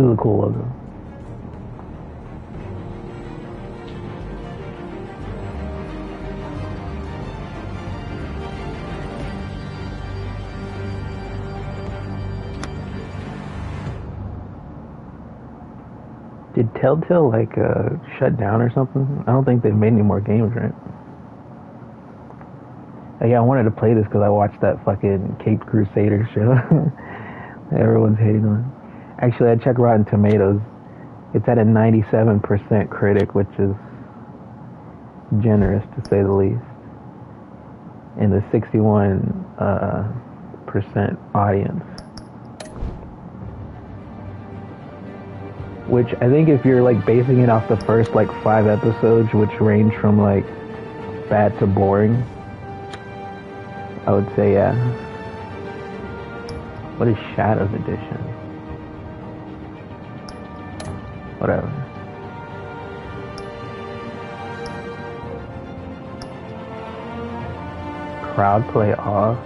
This is a cool logo. Did Telltale like shut down or something? I don't think they've made any more games, right? Yeah, I wanted to play this because I watched that fucking Crusader show. Everyone's hating on it. Actually, I checked Rotten Tomatoes. It's at a 97% critic, which is generous to say the least. And the 61% audience. Which I think if you're like basing it off the first like 5 episodes, which range from like bad to boring, I would say yeah. What is Shadows Edition? Whatever. Crowd play off.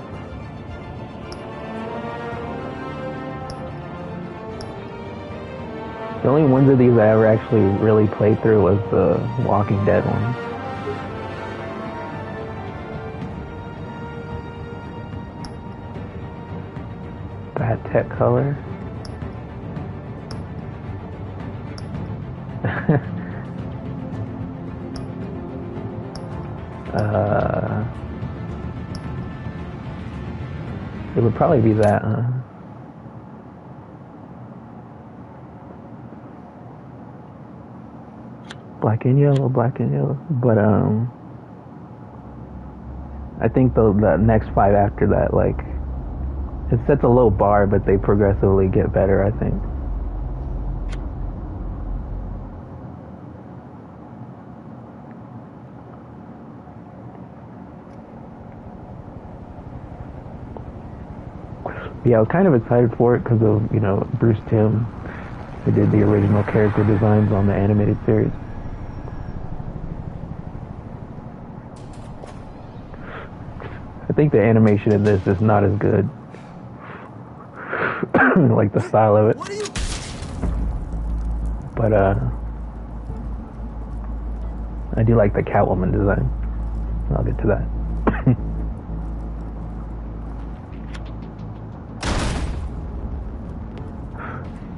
The only ones of these I ever actually really played through was the Walking Dead ones. Bad tech color. It would probably be that, huh? Black and yellow. But I think the next 5 after that, like, it sets a low bar, but they progressively get better, I think. Yeah, I was kind of excited for it because of, you know, Bruce Timm, who did the original character designs on the animated series. I think the animation in this is not as good. Like the style of it. But I do like the Catwoman design. I'll get to that.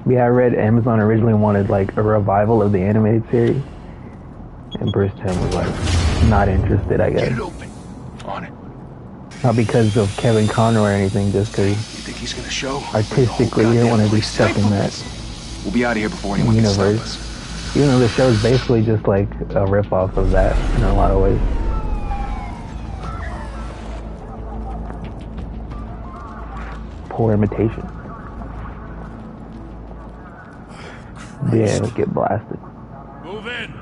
Yeah, I read Amazon originally wanted like a revival of the animated series, and Bruce Timm was like not interested, I guess. Get it open. On it. Not because of Kevin Conroy or anything, just because you think he's gonna show? Artistically he didn't want to be stuck in that We'll be out of here before anyone universe. Even though the show is basically just like a rip-off of that in a lot of ways. Poor imitation. Yeah, get blasted. Move in.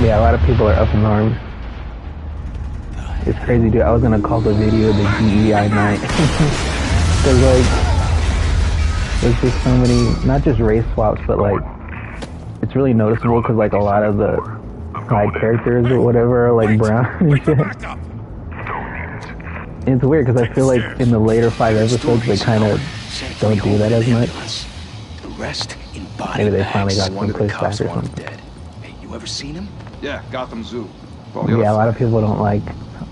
Yeah, a lot of people are up in arms. It's crazy, dude. I was gonna call the video the DEI night. Cause like, there's just so many, not just race swaps, but like, it's really noticeable because like a lot of the side characters or whatever are like brown and shit. And it's weird because I feel like in the later 5 episodes they kind of don't do that as much. Maybe they finally got some pushback or something. Hey, you ever seen him? Yeah, Gotham Zoo. Yeah, a lot of people don't like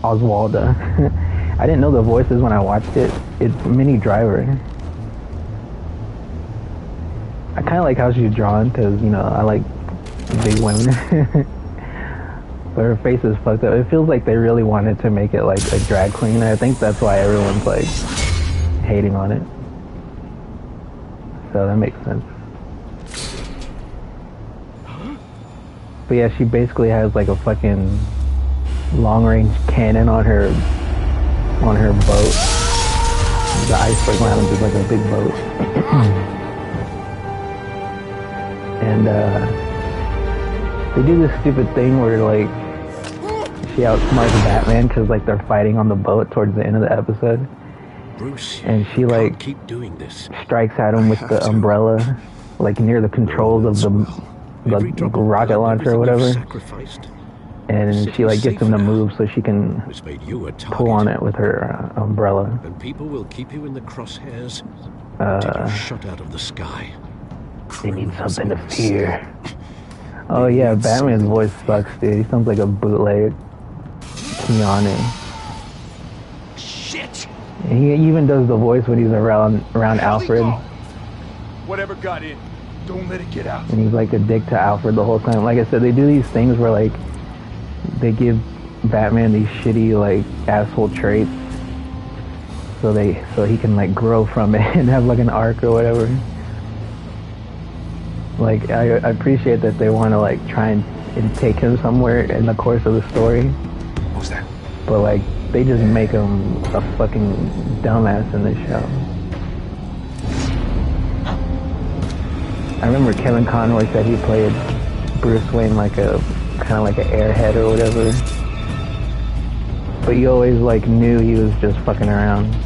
Oswald. I didn't know the voices when I watched it. It's Minnie Driver. I kind of like how she's drawn because, you know, I like big women. But her face is fucked up. It feels like they really wanted to make it like a drag queen. I think that's why everyone's like hating on it. So that makes sense. But yeah, she basically has like a fucking long-range cannon on her boat. The Iceberg Lounge is like a big boat. And they do this stupid thing where like she outsmarts Batman because like they're fighting on the boat towards the end of the episode. Bruce, and she like keep doing this. Strikes at him with the umbrella, like near the controls of the rocket launcher or whatever. and she like gets him to move so she can It's made you a target. pull on it with her umbrella. And people will keep you in the crosshairs until you're shot out of the sky. They need something to fear. Oh yeah, Batman's voice sucks, dude. He sounds like a bootleg Keanu. Shit! And he even does the voice when he's around Alfred. Whatever got in, don't let it get out. And he's like a dick to Alfred the whole time. Like I said, they do these things where like they give Batman these shitty like asshole traits, so he can like grow from it and have like an arc or whatever. Like I appreciate that they want to like try and take him somewhere in the course of the story. What was that? But like they just make him a fucking dumbass in this show. I remember Kevin Conroy said he played Bruce Wayne like a kind of like an airhead or whatever. But you always like knew he was just fucking around.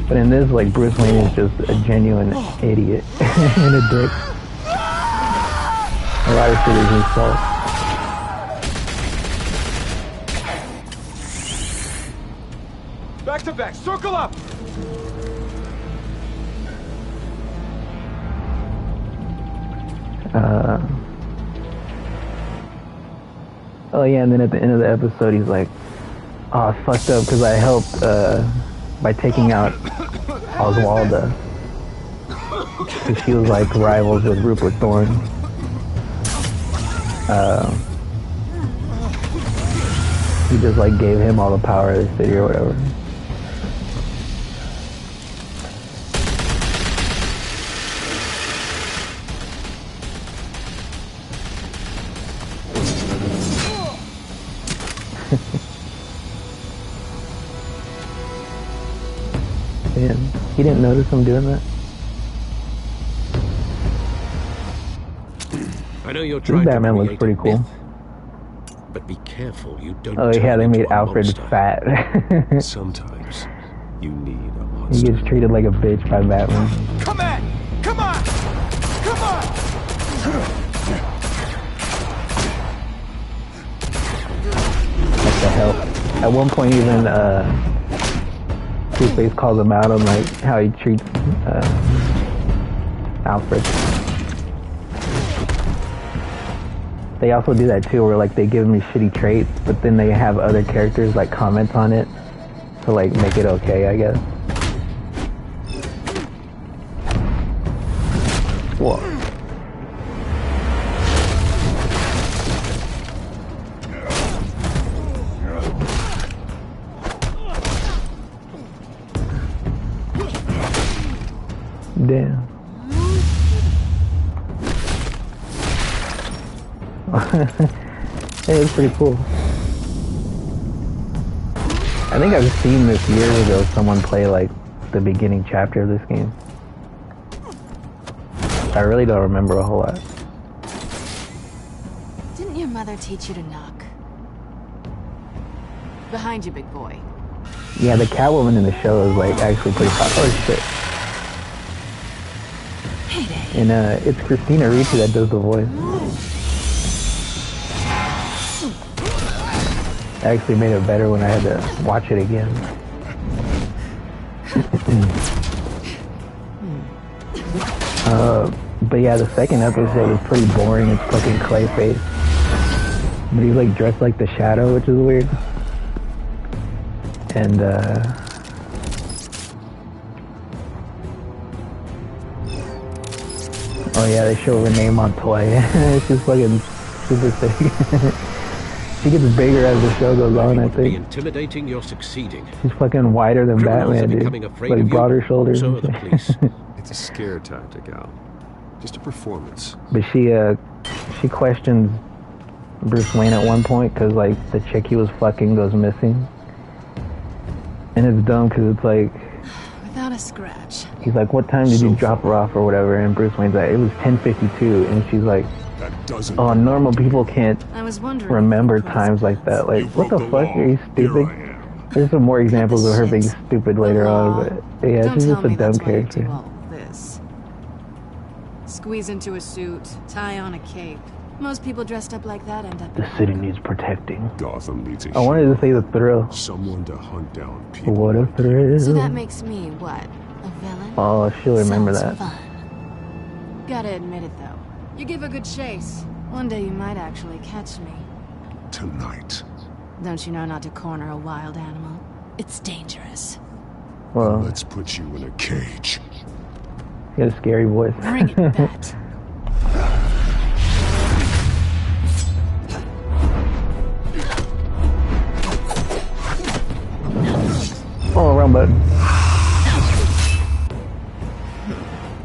But in this, like, Bruce Wayne is just a genuine idiot and a dick. A lot of shit is his fault. Back to back, circle up! Oh yeah, and then at the end of the episode, he's like, "Oh, I fucked up because I helped by taking out Oswalda, because she was like rivals with Rupert Thorne." He just like gave him all the power of the city or whatever. He didn't notice him doing that. I know you're trying Batman to looks pretty cool. myth, but be careful you don't. Oh yeah, they turn made into a Alfred monster. fat. Sometimes you need a He monster. gets treated like a bitch by Batman. Come on! Come on! Come on! What the hell? At one point, even Two-Face calls him out on like how he treats Alfred. They also do that too, where like they give him these shitty traits, but then they have other characters like comment on it to like make it okay, I guess. Whoa. Damn. Hey, it's pretty cool. I think I've seen this years ago someone play like the beginning chapter of this game. I really don't remember a whole lot. Didn't your mother teach you to knock? Behind you, big boy. Yeah, the Catwoman in the show is like actually pretty hot. Oh shit. And it's Christina Ricci that does the voice. I actually made it better when I had to watch it again. But yeah, the second episode is pretty boring. It's fucking Clayface. But he's like dressed like the Shadow, which is weird. And oh yeah, they show Renee Montoya. She's fucking super sick. She gets bigger as the show goes on, I To be think. intimidating, you're succeeding. She's fucking wider than Criminals Batman, are dude. becoming afraid Like of you. broader shoulders. So are the police. It's a scare tactic, Al. Just a performance. But she questions Bruce Wayne at one point because like the chick he was fucking goes missing. And it's dumb because it's like, Without a scratch. he's like, what time did you drop her off or whatever? And Bruce Wayne's like, it was 10:52. And she's like, That doesn't. oh, normal people can't I was wondering. remember times like that. Like, what the fuck? Are you stupid? There's some more examples of her being stupid later on, but yeah, Don't she's tell just a me dumb that's why you character. do all this. Squeeze into a suit, tie on a cape. Most people dressed up like that end up in The city needs protecting. Gotham needs a I wanted to say the thrill. someone to hunt down people. What a thrill. So that makes me, what, a villain? Oh, she'll remember Sounds that. fun. Gotta admit it, though. You give a good chase. One day you might actually catch me. Tonight. Don't you know not to corner a wild animal? It's dangerous. Well, Let's put you in a cage. he has a scary voice. Bring it, Bat. Oh, wrong button.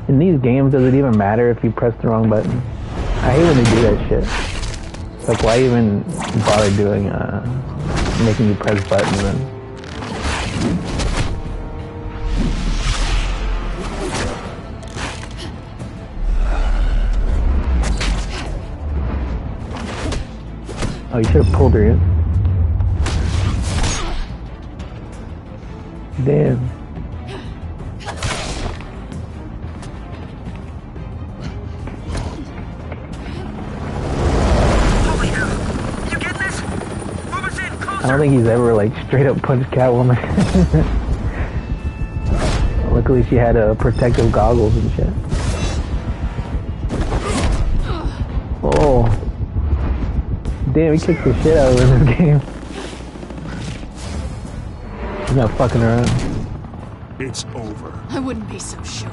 In these games, does it even matter if you press the wrong button? I hate when they do that shit. Like, why even bother doing, making you press buttons then? Oh, you should have pulled her in. Damn. I don't think he's ever like straight up punched Catwoman. Luckily she had protective goggles and shit. Oh. Damn, he kicked the shit out of her in this game. He's not fucking around. It's over. I wouldn't be so sure.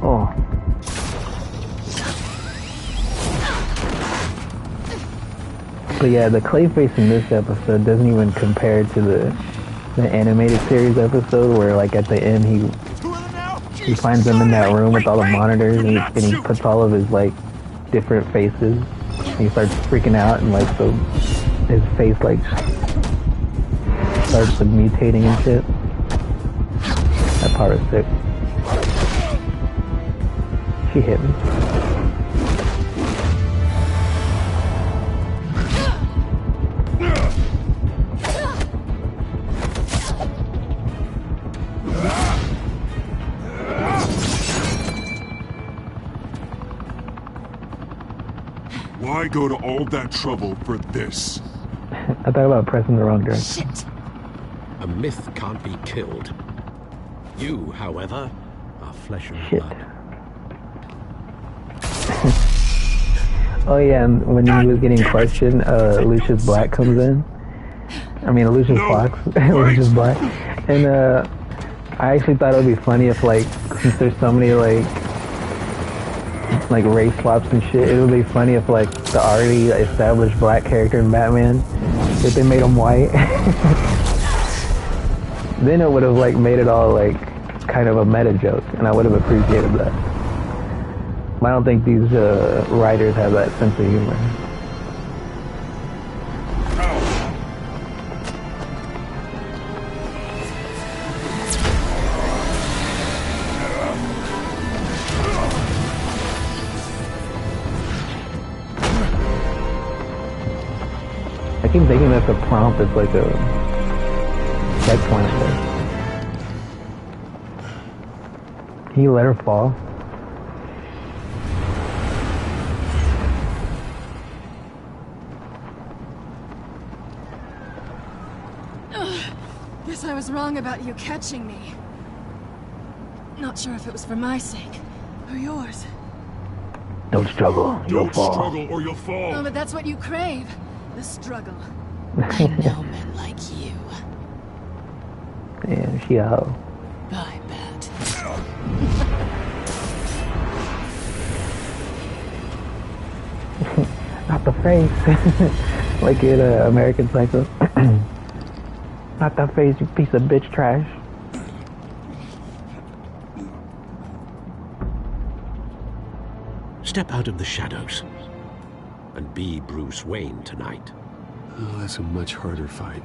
Oh. But yeah, the Clayface in this episode doesn't even compare to the animated series episode where like at the end he finds them in that room with all the monitors and he puts all of his like different faces and he starts freaking out and like his face like starts like mutating and shit. That part was sick. She hit me. Why go to all that trouble for this? I thought about pressing the wrong button. Shit. A myth can't be killed. You, however, are flesh and Shit. blood. Oh yeah, and when he was getting questioned, Lucius Black comes in. I mean, Lucius Fox. Lucius Black. And I actually thought it would be funny if like, since there's so many like race swaps and shit, it would be funny if like the already established black character in Batman, if they made him white. Then it would have like made it all like kind of a meta joke, and I would have appreciated that. But I don't think these writers have that sense of humor. I keep thinking that the prompt is like a checkpoint. Can you let her fall? Guess I was wrong about you catching me. Not sure if it was for my sake or yours. Don't struggle, you'll Don't fall. struggle or you'll fall. Oh, but that's what you crave. The struggle. I know men like you. Damn, she a hoe. I bet. Not the face. Like in American Psycho. Not that face, you piece of bitch trash. Step out of the shadows and be Bruce Wayne tonight. Oh, that's a much harder fight.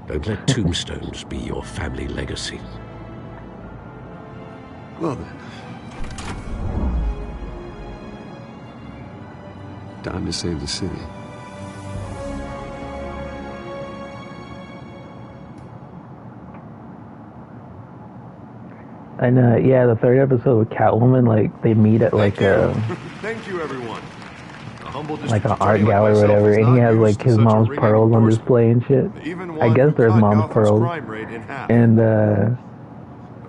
Don't let tombstones be your family legacy. Well then. Time to save the city. And yeah, the third episode with Catwoman, like they meet at like a Thank you, everyone. like an art gallery or whatever, and he has like his mom's pearls on display and shit. I guess there's mom's pearls, and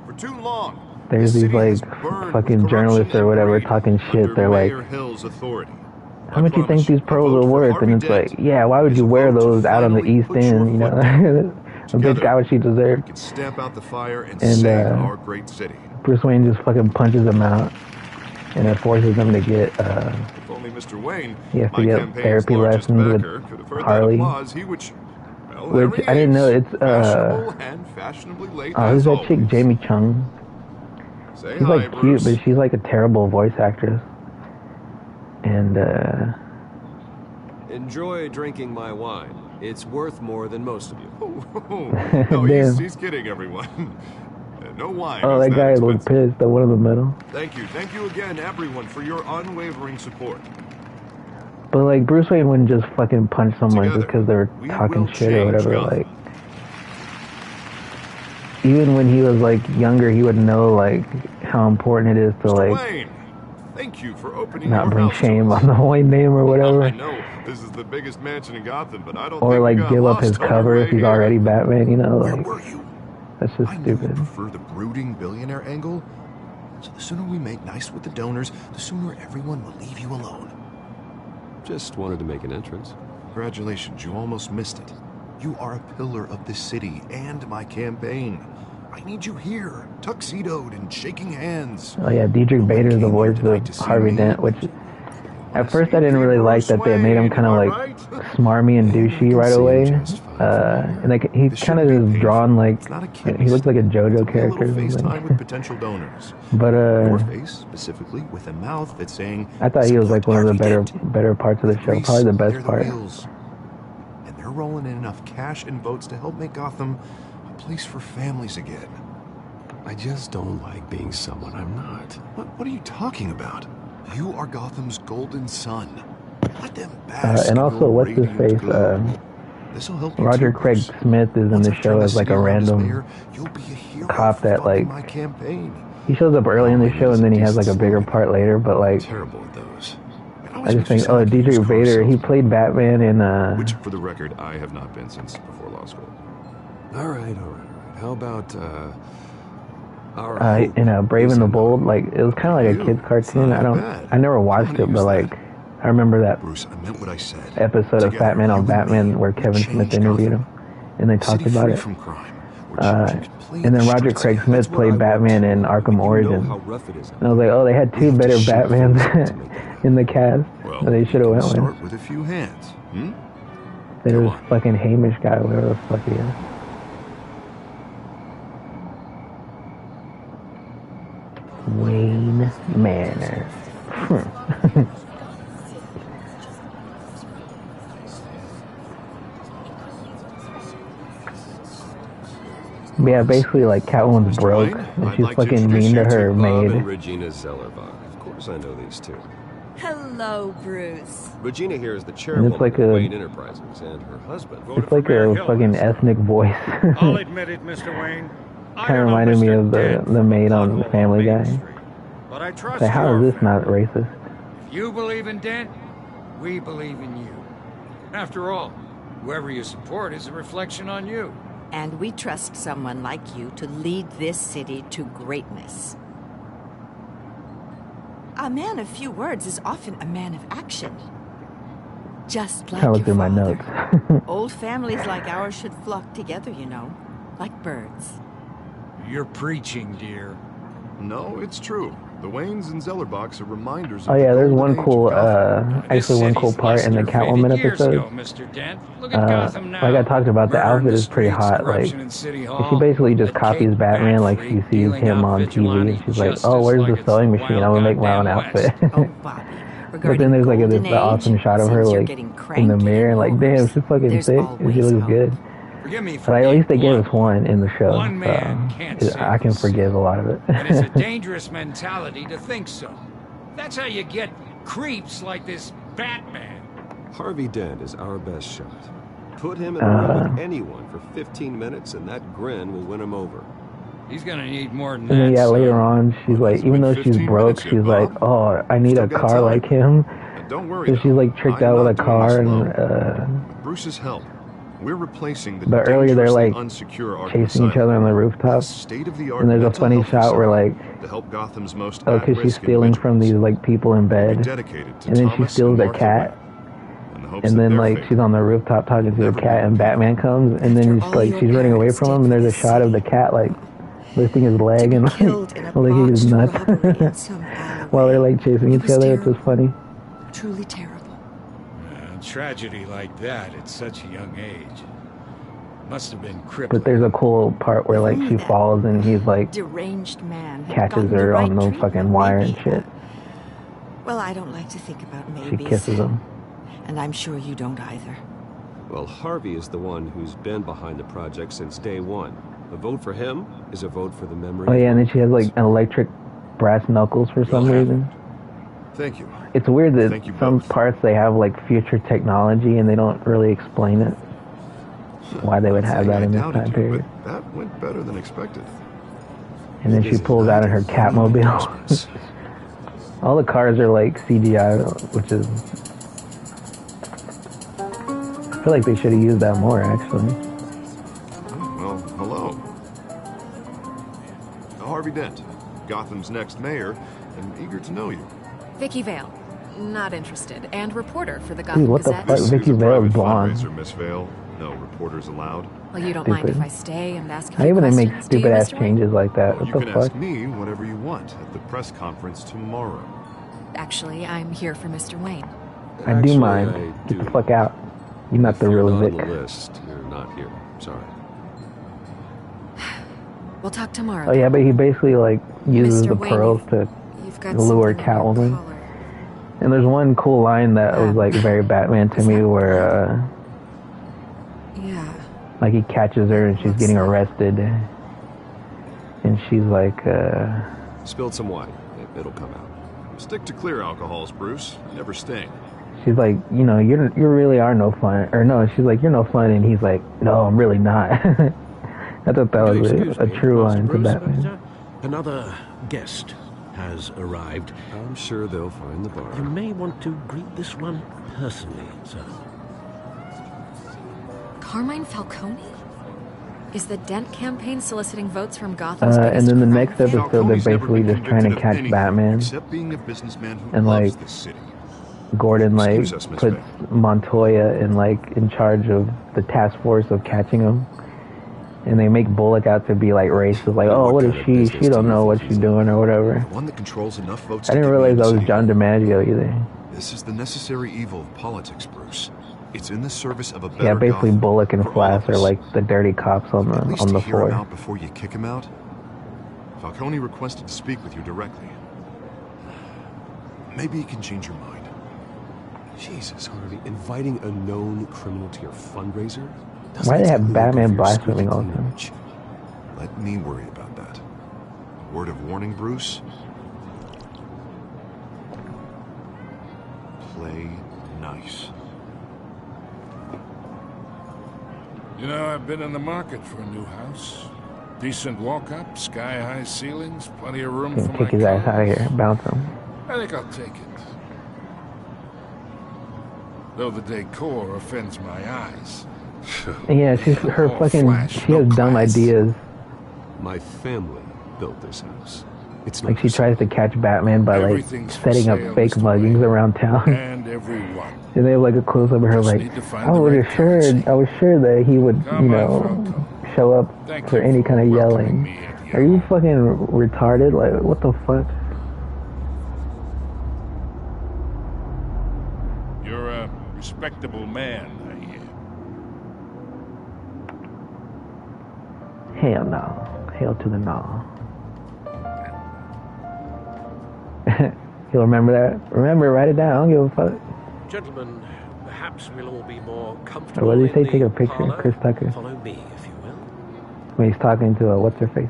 for too long, there's these like fucking journalists or whatever talking shit. They're like, how much you think these pearls are worth? And it's like, yeah, why would you wear those out on the East End? You know, a bitch got what she deserved. Stamp out the fire and And save our great city. Bruce Wayne just fucking punches him out, and it forces him to get If only Mr. Wayne, he has to my get campaign's therapy largest lessons backer, could have with heard Harley, that applause, he would, well, which there he I didn't know. is. It's Fashionable and fashionably late oh, who's as that chick? always. Jamie Chung. Say She's hi, like cute, Bruce. but she's like a terrible voice actress. And Enjoy drinking my wine. It's worth more than most of you. No, damn. he's kidding, everyone. No wine. Oh, is that guy looked expensive. pissed. The one in the middle. Thank you again, everyone, for your unwavering support. But like Bruce Wayne wouldn't just fucking punch someone just Together, because they were we talking will shit or change whatever. Gotham. Like, even when he was like younger, he would know like how important it is to Mr. like Wayne, thank you for opening not your bring house to shame us. on the Wayne name or I whatever, know this is the biggest mansion in Gotham, but I don't or think we like got give up lost his on our cover way if he's here. already Batman. You know, Where like were you? that's just I knew you stupid. prefer the brooding billionaire angle. So the sooner we make nice with the donors, the sooner everyone will leave you alone. Just wanted to make an entrance. Congratulations, you almost missed it. You are a pillar of this city and my campaign. I need you here, tuxedoed and shaking hands. Oh yeah, Diedrich Bader is the voice of Harvey Dent, which at first I didn't really like that they made him kind of like smarmy and douchey right away. And like he's kind of just drawn like he looks like a JoJo character or FaceTime something. with potential donors. But Your face specifically with a mouth that's saying. I thought he was like one of the "Support Harvey better parts of the show, Dent." probably the They're best part. wheels. And they're rolling in enough cash and votes to help make Gotham a place for families again. I just don't like being someone I'm not. What are you talking about? You are Gotham's golden sun. Let them bask And in also, your what's his radiant face? glow. This'll help you Roger too, Craig Bruce. Smith is in Once the I turn show the as like city a around as random mayor, you'll be a hero cop that funding like my campaign. he shows up early in the show and then he has like a bigger part later. But like Terrible at those. I just think, oh, Diedrich Bader, he played Batman in Which, for the record, I have not been since before law school. All right. How about our in Brave and the Bold. Like it was kind of like a kids cartoon. I never watched it, but like I remember that Bruce, I meant what I said. episode of Fat Man on Batman where Kevin Smith interviewed him, and they talked City about free it. from crime, where children can play And then in the Roger streets Craig again. Smith played Batman in Arkham Origins. how rough it is. And I was like, oh, they had two better Batmans in the cast. Well, So they should have went start with. with a few hands. There was fucking Hamish guy, whatever the fuck he is. Wayne Manor. Yeah, basically like Catwoman's broke and she's fucking mean to her Bob and maid. Regina Zellerbach. Of course I know these two. Hello, Bruce. Regina here is the And chairwoman it's like of a Wayne Enterprises, and her husband. it's like a fucking ethnic voice. I'll admit it, Mr. Wayne. Kind of reminded me of the maid on Family Guy. But I trust So how your is this not racist? If you believe in Dent, we believe in you. After all, whoever you support is a reflection on you. And we trust someone like you to lead this city to greatness. A man of few words is often a man of action. Just like I look your through my father. notes. Old families like ours should flock together, you know, like birds. You're preaching, dear. No, it's true. The Waynes and Zellerbachs are reminders of Oh yeah, the there's golden one age cool, of Gotham. actually one cool part in the Catwoman episode. Mr. Dent. Look at Gotham now. Like I talked about, the Murder in outfit is pretty streets, hot. Like corruption in City Hall, she basically just a copies Cape Batman. Like Bat she freak sees dealing him out on TV vigilante and she's like, justice oh, where's like the it's sewing the machine? wild I'm gonna make my own goddamn outfit. Oh, Bobby. But then there's like Regarding the golden awesome age, shot of her since you're like getting in the cranky mirror and like, and damn, nervous, she's fucking there's sick and she always looks hope. good. Forgive me for But at least they being gave us blunt. one in the show. One man can't save I can us. forgive a lot of it. And it's a dangerous mentality to think so. That's how you get creeps like this Batman. Harvey Dent is our best shot. Put him in a room with anyone for 15 minutes, and that grin will win him over. He's gonna need more than And then, that. yeah, later son. on, she's like, even though she's 15 broke, minutes yet, she's like, Bob. oh, I need Still a got car time. like him. And don't worry, So she's like tricked out with a car, and With Bruce's help, we're replacing the but earlier they're dangerously like unsecure Arkham chasing each Asylum. other on the rooftop. State-of-the-art And there's a mental funny health shot where facility like, to help Gotham's most oh, because she's at-risk stealing from these individuals. like people in bed, Dedicated to and then she Thomas steals and the Martha cat. Wayne, in the hopes And that then their like fate she's on the rooftop talking to the never cat, be and Batman comes, and then After she's like all she's your running away parents from him, did and for there's a this shot of the city. cat like lifting his leg and like Killed in a licking his botched nuts robbery in some alleyway. while they're like chasing It each was other. It's just funny. Truly terrible. A tragedy like that at such a young age must have been But crippling. there's a cool part where like she That falls and he's like deranged man had catches gotten the her right on the treatment, fucking wire and maybe, shit. Well, I don't like to think about She maybes. kisses him. And I'm sure you don't either. Well, Harvey is the one who's been behind the project since day one. A vote for him is a vote for the memory. Oh of yeah, and then Harvey. she has like electric brass knuckles for some reason. Thank you. It's weird that Thank you some both. parts they have like future technology and they don't really explain it. Why they would have that in this doubted time you, period. but that went better than expected. And then she pulls out in her Catmobile. All the cars are like CGI, which is... I feel like they should have used that more, actually. Well, hello. Harvey Dent, Gotham's next mayor, and eager to know you. Vicky Vale. Not interested. And reporter for the Gotham Dude, what the Gazette. fuck? This Vicky is a Vale's private blonde. fundraiser, Miss Vale. No reporters allowed. Well, you don't mind Stupid. if I stay and ask a How few even they questions, make do you, stupid ass Mr. Wayne? changes like that? You What can the fuck? ask me whatever you want at the press conference tomorrow. Actually, I'm here for Mr. Wayne. I do Actually, mind. I Get the do. fuck out. You're not If the you're real not Vic. on the list, you're not here. Sorry. We'll talk tomorrow. Oh yeah, but he basically like uses Mr. the Wayne, pearls to You've got lure something on your Catwoman. collar. And there's one cool line that was like very Batman to Is me that where Yeah. like he catches her and she's What's getting that? arrested. And she's like, Spilled some wine. It'll come out. Stick to clear alcohols, Bruce. Never sting. she's like, you know, you really are no fun. Or no, she's like, you're no fun. And he's like, no, I'm really not. I thought that was Excuse a me, true Master line to Bruce, Batman. Another guest has arrived. I'm sure they'll find the You bar. may want to greet this one personally, sir. Carmine Falcone? Is the Dent campaign soliciting votes from Gotham's And biggest then the crime next family? episode, they're Falcone's never basically been just trying to convicted of catch anything Batman. Except being a businessman who And, loves like, the city. Gordon like Excuse us, Miss puts Vale. Montoya in charge of the task force of catching him, and they make Bullock out to be like racist, like, oh, what is kind of she? business She do don't you know what think she's he's doing or whatever. One that controls enough votes I to didn't get me realize into that was city John hall. DiMaggio either. This is the necessary evil of politics, Bruce. It's in the service of a better Yeah, basically Gotham Bullock and for all Flash of are us. like the dirty cops on At the least on the to hear him floor. out before you kick him out. Falcone requested to speak with you directly. Maybe he can change your mind. Jesus, Harvey, inviting a known criminal to your fundraiser? Why do they have Doesn't Batman exactly look like blaspheming you're all the time? rich. Let me worry about that. A word of warning, Bruce. Play nice. You know, I've been in the market for a new house. Decent walk-up, sky-high ceilings, plenty of room for Can my kick his ass out of cars. here, bounce him. I think I'll take it. Though the decor offends my eyes. And yeah, she's her All fucking. flash, She no has dumb class. ideas. My family built this house. It's not Like she for tries to catch Batman by like Everything's for setting up sale, fake Mr. muggings Wayne. around town. And everyone. And they have like a close up of her Just like, need to find I the was right currency. I was sure that he would, Come you on, know, Falcone. show up Thank for you any for kind of welcoming yelling. me into your Are you home. fucking retarded? Like, what the fuck? You're a respectable man, I hear. Hell no. Hell to the no. You'll remember that? Remember, write it down. I don't give a fuck. Gentlemen, perhaps we'll all be more Or comfortable. what did he say? in Take the a picture. parlor. Chris Tucker. Follow me, if you will. When he's talking to what's her face?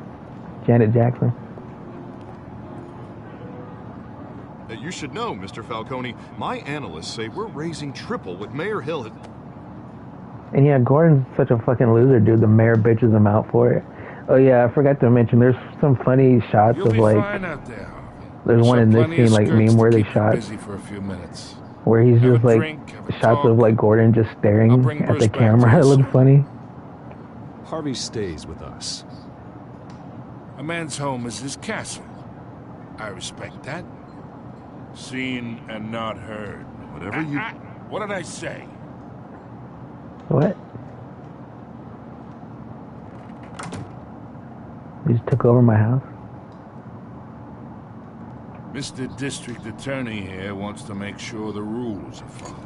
Janet Jackson. You should know, Mr. Falcone, my analysts say we're raising triple what Mayor Hill had... And yeah, Gordon's such a fucking loser, dude. The mayor bitches him out for it. Oh yeah, I forgot to mention. There's some funny shots You'll of be like. fine out there, Harvey. There's one in this Plenty of scene, like skirts meme to worthy keep you shots, busy for a few minutes. where he's Have just a like drink, have a shots talk. of like Gordon just I'll staring bring at Bruce the back to camera. you It looks soon. funny. Harvey stays with us. A man's home is his castle. I respect that. Seen and not heard. Whatever you... What did I say? What? You just took over my house? Mr. District Attorney here wants to make sure the rules are followed.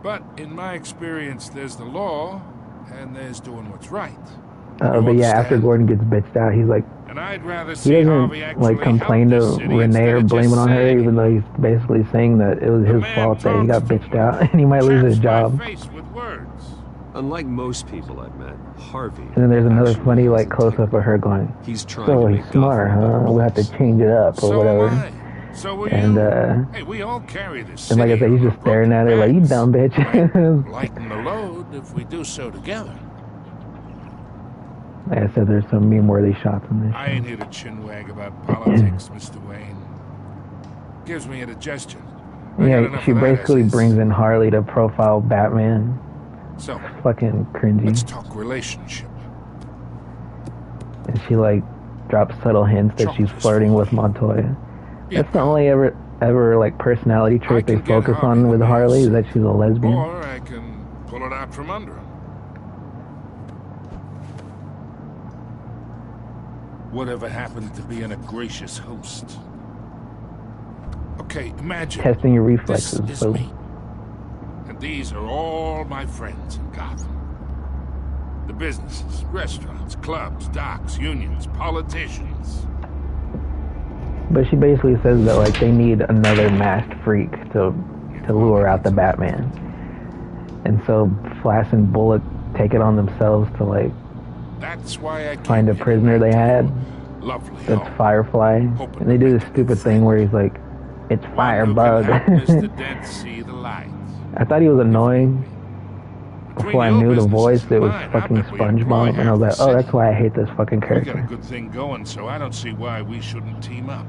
But in my experience, there's the law, and there's doing what's right. But yeah, after Gordon gets bitched out, he's like, And I'd rather he see Harvey doesn't actually like complain help to this city Renee instead or of blame it just on her, saying even though he's basically saying that it was The his man fault that he got talks bitched to out and he might lose his chaps my job. face with words. Unlike most people I've met, Harvey... And then there's another actually funny has like close up of her going, He's trying so to he's make smart, Gotham huh? We have to change it up or So whatever. am I. So will And you. Hey, we all carry this and like I city said, he's on just our staring at her like, you broken dumb backs. bitch. Lighten the load if we do so together. Like I said, there's some meme-worthy shots in this. I ain't here to chinwag about politics, Mr. Wayne. Gives me indigestion. I got Yeah, enough she of that as basically is. brings in Harley to profile Batman. So, Fucking cringy. let's talk relationship. And she like drops subtle hints that she's flirting with Montoya. That's the only ever like personality trait they can get focus Harvey on with the Harley, mess. is that she's a lesbian. Or I can pull it out from under him. Whatever happened to being a gracious host? Okay, imagine Testing your this reflexes. is So me. And these are all my friends in Gotham. The businesses, restaurants, clubs, docks, unions, politicians. but she basically says that like they need another masked freak to lure out the Batman. And so Flash and Bullock take it on themselves to like That's why I find a prisoner they had. Lovely. That's home. Firefly. And they do this stupid thing where he's like, it's Firebug. One who can help Mr. Dent see the light. I thought he was annoying. Before I knew the voice, it was fucking SpongeBob, and I was like, oh, that's why I hate this fucking We got a character. good thing going, so I don't see why we shouldn't team up.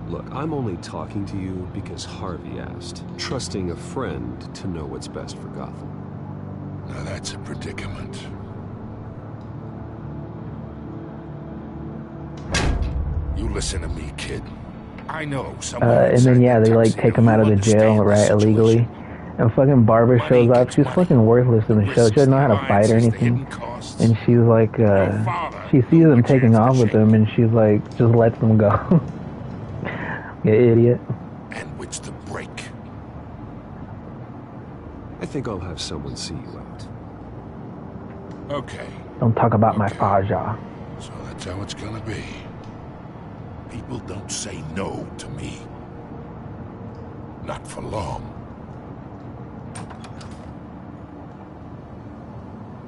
Look, I'm only talking to you because Harvey asked, trusting a friend to know what's best for Gotham. Now that's a predicament. You listen to me, kid. I know someone. And then yeah, they like take him out of the jail, right, illegally. And fucking Barbara shows up. She's fucking worthless in the show. She doesn't know how to fight or anything. And she's like, she sees him taking off with him, and she's like, just lets him go. You idiot. And which the break. I think I'll have someone see you out. Okay, Don't talk about my Faja. so that's how it's gonna be. People don't say no to me. Not for long.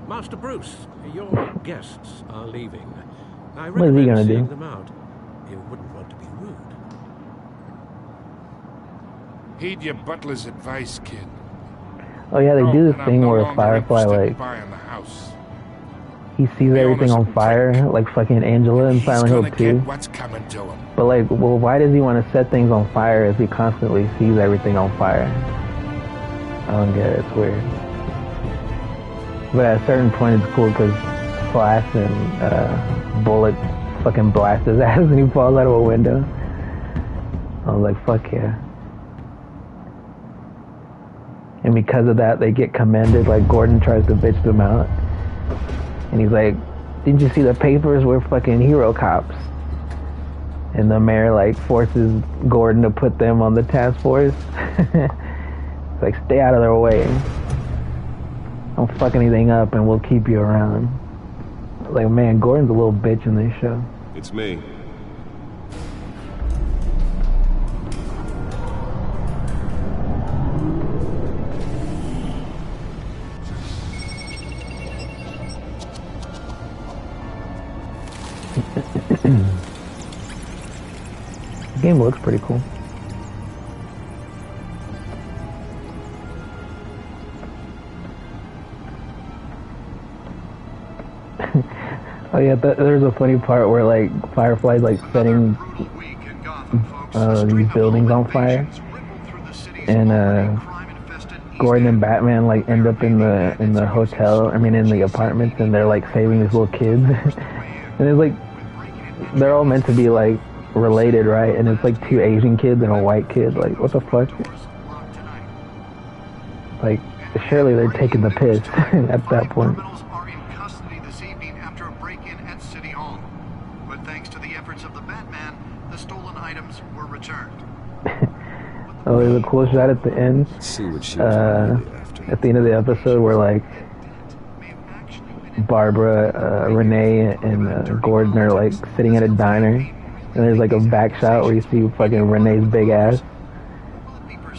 Master Bruce, your guests are leaving. I What is he gonna recommend do? seeing them out. You wouldn't want to be rude. Heed your butler's advice, kid. Oh yeah, they do this And I'm thing no where longer Firefly interested in like buying the house. he sees everything on fire, like fucking Angela in He's Silent Hill gonna 2. get what's coming to him. But like, well, why does he want to set things on fire if he constantly sees everything on fire? I don't get it. It's weird. But at a certain point, it's cool because Flash and Bullock fucking blast his ass and he falls out of a window. I was like, fuck yeah. And because of that, they get commended. Like, Gordon tries to bitch them out. And he's like, didn't you see the papers? We're fucking hero cops. And the mayor, like, forces Gordon to put them on the task force. It's like, stay out of their way. Don't fuck anything up and we'll keep you around. Like, man, Gordon's a little bitch in this show. It's me. The game looks pretty cool. Oh yeah, there's a funny part where like Firefly's like setting these buildings on fire, and Gordon and Batman like end up in the hotel. I mean, in the apartments, and they're like saving these little kids, and it's like they're all meant to be like related, right? And it's like two Asian kids and a white kid. Like, what the fuck? Like, surely they're taking the piss at that point. Criminals are in custody this evening after a break-in at City Hall. But thanks to the efforts of the Batman, the stolen items were returned. Oh, there's a cool shot at the end. Let's see what she was really after. At the end of the episode where like Barbara, Renee, and Gordon are like sitting at a diner, and there's like a back shot where you see fucking Renee's big ass.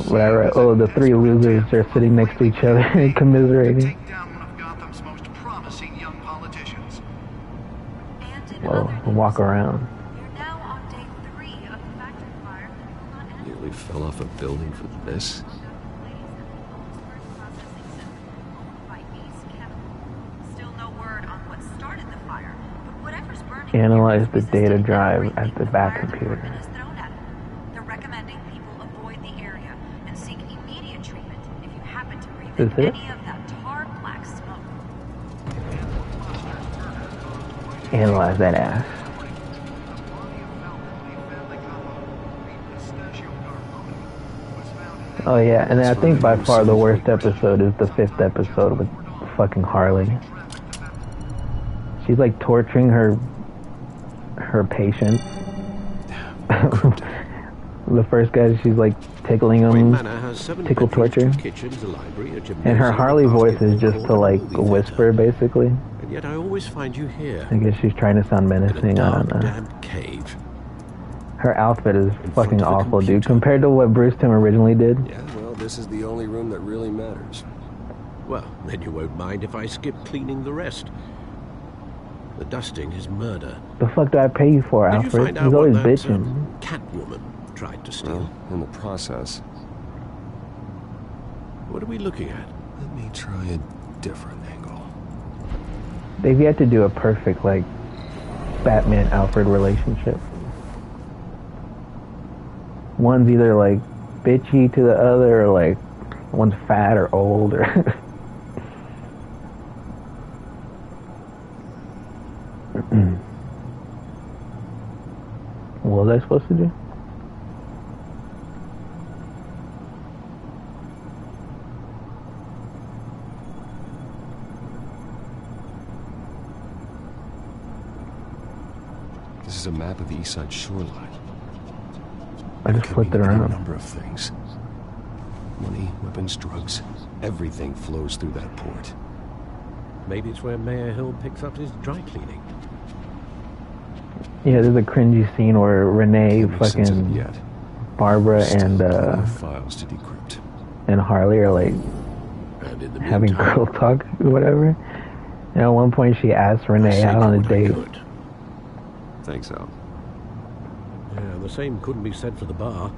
Whatever. Oh, the three losers are sitting next to each other and commiserating. Well, walk around. Nearly fell off a building for this. Analyze the data drive at the back computer. Is it? Analyze that ass. Oh yeah, and then I think by far the worst episode is the 5th episode with fucking Harley. She's like torturing her patients. The first guy, she's like tickling him, tickle torture. And her Harley voice is just to like whisper, basically. And yet I always find you here. I guess she's trying to sound menacing, I don't know. Damn cave. Her outfit is fucking awful, dude, compared to what Bruce Timm originally did. Yeah, well, this is the only room that really matters. Well, then you won't mind if I skip cleaning the rest. The dusting is murder. The fuck do I pay you for, Alfred? He's always bitching. Catwoman tried to steal. Well, in the process. What are we looking at? Let me try a different angle. They've yet to do a perfect, like, Batman-Alfred relationship. One's either, like, bitchy to the other, or, like, one's fat or old, or... What was I supposed to do? This is a map of the East Side shoreline. I just flipped it around. A number of things. Money, weapons, drugs. Everything flows through that port. Maybe it's where Mayor Hill picks up his dry cleaning. Yeah, there's a cringy scene where Renee, fucking Barbara, and files to decrypt. And Harley are like having girl talk or whatever. And at one point she asks Renee out on a date. Thanks, Al. Yeah, the same couldn't be said for the bar.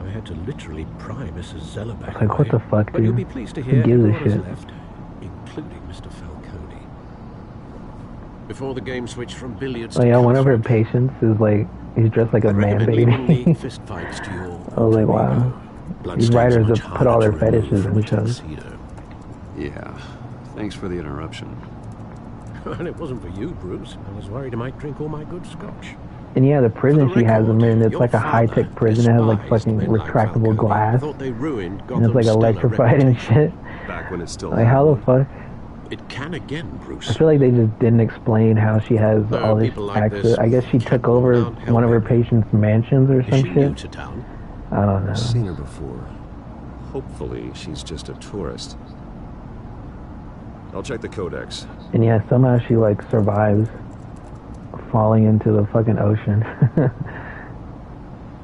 I had to literally pry Mrs. Zeller back. Like, what the fuck, dude? But you'll be pleased to hear who gives a shit? Left, including Mr. Falcone. Before the game switched from billiards. Oh yeah, one of her patients is like, he's dressed like a man baby. Fist fights to your I was like, wow. These writers have put all their fetishes in shows. Yeah, thanks for the interruption. Well, it wasn't for you, Bruce. I was worried I might drink all my good scotch. And yeah, the prison she has them in, it's like a high-tech prison. It has like fucking retractable glass. And it's like electrified and shit. Back when it's still like, how the fuck? It can again, Bruce. I feel like they just didn't explain how she has all this access. I guess she took over one of her patients' mansions or some shit. I don't know. I've seen her before. Hopefully, she's just a tourist. I'll check the codex. And yeah, somehow she like survives falling into the fucking ocean.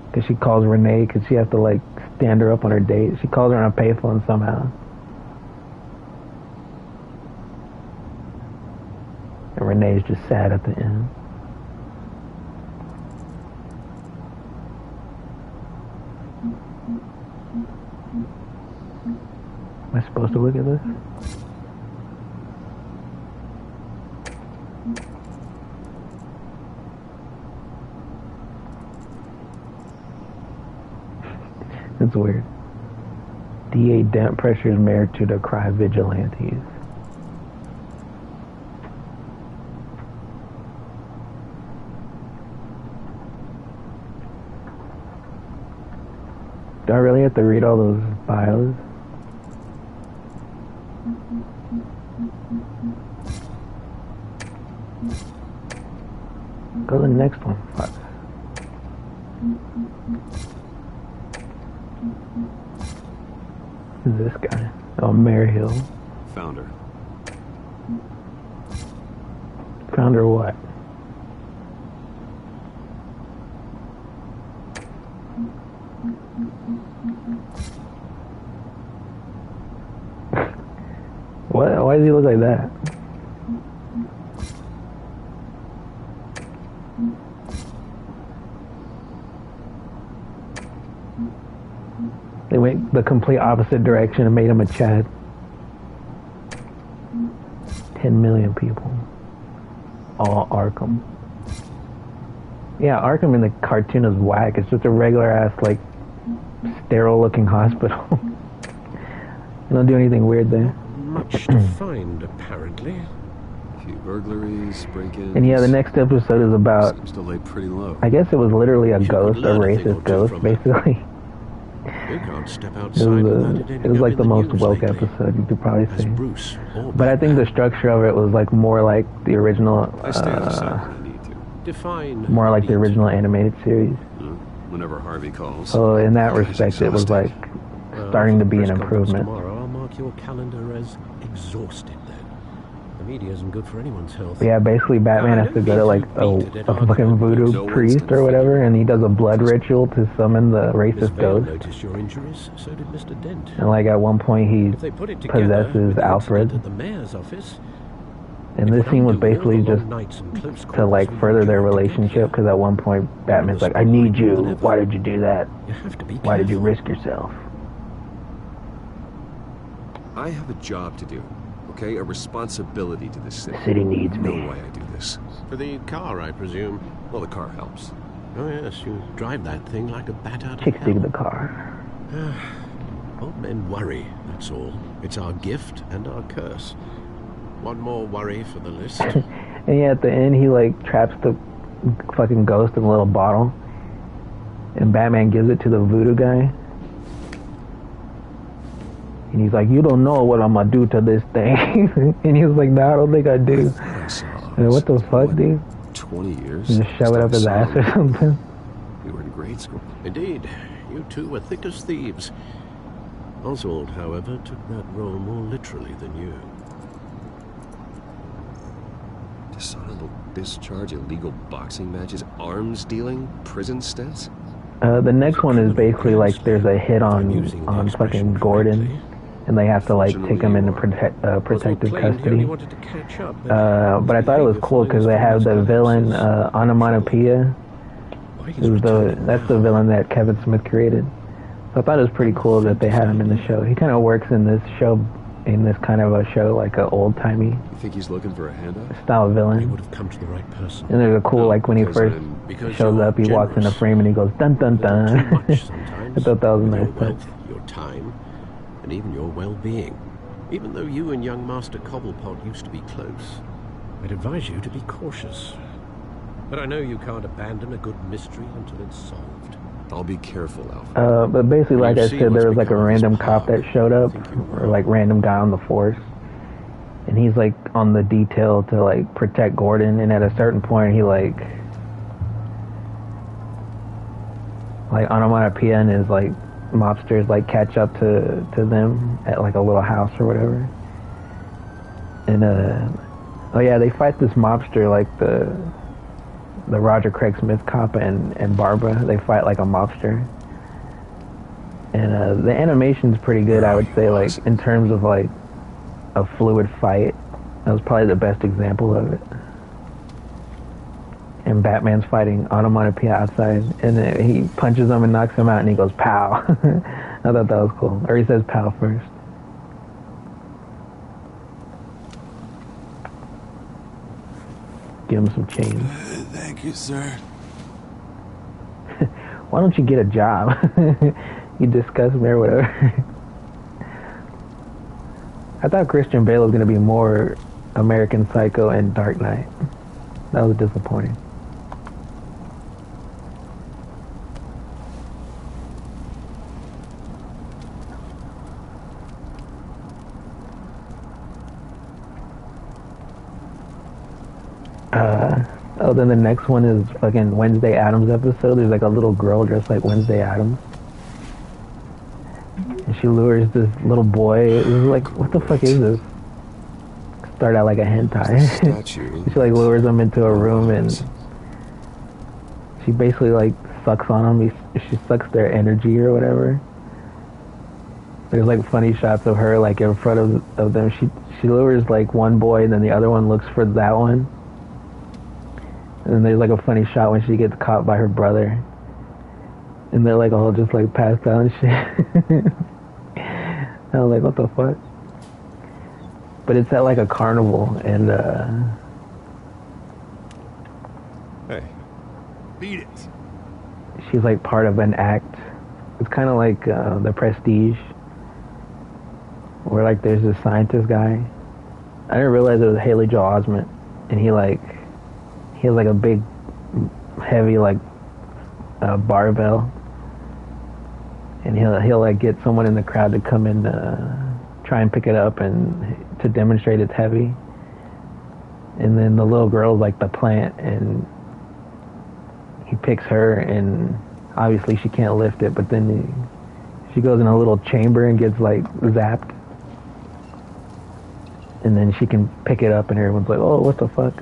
Because she calls Renee, because she has to like stand her up on her date. She calls her on a payphone somehow. And Renee's just sad at the end. Am I supposed to look at this? It's weird. DEI Dent pressures mayor to decry vigilantes. Do I really have to read all those bios? Go to the next one. Fuck. Who's this guy? Oh, Mayor Hill. Founder. Founder what? What? Why does he look like that? They went the complete opposite direction and made him a Chad. 10 million people. All Arkham. Yeah, Arkham in the cartoon is whack. It's just a regular ass, like, sterile looking hospital. They don't do anything weird there. Much to find, apparently. A few burglaries, break-ins. And yeah, the next episode is about... Seems to lay pretty low. I guess it was literally a ghost, a racist ghost, basically. You can't step It outside was, it was like the most woke episode, you could probably say. Bruce, But I think the structure of it was like more like the original, I stay on the side when I need to. Define more like the original animated series. Whenever Harvey calls. So in that respect, it was like starting to be an improvement. Tomorrow, I'll mark your calendar as exhausted then. The media isn't good for anyone's health. But yeah, basically Batman has to go to like a fucking voodoo priest or whatever, and he does a blood ritual to summon the racist ghost. Noticed your injuries, so did Mr. Dent. And like at one point he possesses Alfred. At the mayor's office, and this scene was basically just to like further their relationship, because at one point Batman's like, I need you. Why did you do that? Why did you risk yourself? I have a job to do. Okay, a responsibility to this city. The city needs me. No way I do this. For the car, I presume. Well, the car helps. Oh yes, you drive that thing like a bat out of Chicks hell. dig the car. Old men worry, that's all. It's our gift and our curse. One more worry for the list. And yeah, at the end he like traps the fucking ghost in a little bottle, and Batman gives it to the voodoo guy. And he's like, you don't know what I'm gonna do to this thing. And he was like, no, I don't think I do. What the fuck, dude? 20 years? You just shove it up his ass or something? You were in grade school. Indeed, you two were thick as thieves. Oswald, however, took that role more literally than you. Dishonorable discharge, illegal boxing matches, arms dealing, prison stints? The next one is basically like there's a hit on fucking Gordon, and they have to like take him into protective custody. But I thought it was cool because they have the villain Onomatopoeia. That's the villain that Kevin Smith created. So I thought it was pretty cool that they had him in the show. He kind of works in this show, in this kind of a show, like an old timey. You think he's looking for a handout? Style villain. He would have come to the right person. And there's a cool, like when he first shows up, he walks in the frame and he goes dun dun dun. I thought that was a nice touch. Your time, and even your well-being. Even though you and young Master Cobblepot used to be close, I'd advise you to be cautious. But I know you can't abandon a good mystery until it's solved. I'll be careful, Alfred. But basically, like I said, there was like a random cop that showed up, or like random guy on the force, and he's like on the detail to like protect Gordon, and at a certain point he like Onomatopoeia and his like mobsters like catch up to them at like a little house or whatever. And oh yeah, they fight this mobster, like the Roger Craig Smith cop and Barbara. They fight like a mobster. And the animation's pretty good, I would say, like in terms of like a fluid fight. That was probably the best example of it. And Batman's fighting Onomatopoeia outside, and then he punches him and knocks him out, and he goes, pow. I thought that was cool. Or he says pow first. Give him some change. Thank you, sir. Why don't you get a job? You disgust me or whatever. I thought Christian Bale was going to be more American Psycho and Dark Knight. That was disappointing. Oh, then the next one is fucking Wednesday Addams episode. There's like a little girl dressed like Wednesday Addams. And she lures this little boy. It was like, what the fuck is this? Start out like a hentai. She like lures him into a room and she basically like sucks on him. She sucks their energy or whatever. There's like funny shots of her like in front of them. She lures like one boy and then the other one looks for that one. And then there's like a funny shot when she gets caught by her brother. And they're like all just like passed out and shit. I was like, what the fuck? But it's at like a carnival and Hey, beat it. she's like part of an act. It's kind of like The Prestige. Where like there's this scientist guy. I didn't realize it was Haley Joel Osment. And he has like a big, heavy like barbell, and he'll like get someone in the crowd to come and try and pick it up and to demonstrate it's heavy. And then the little girl's like the plant, and he picks her, and obviously she can't lift it. But then she goes in a little chamber and gets like zapped, and then she can pick it up, and everyone's like, "Oh, what the fuck?"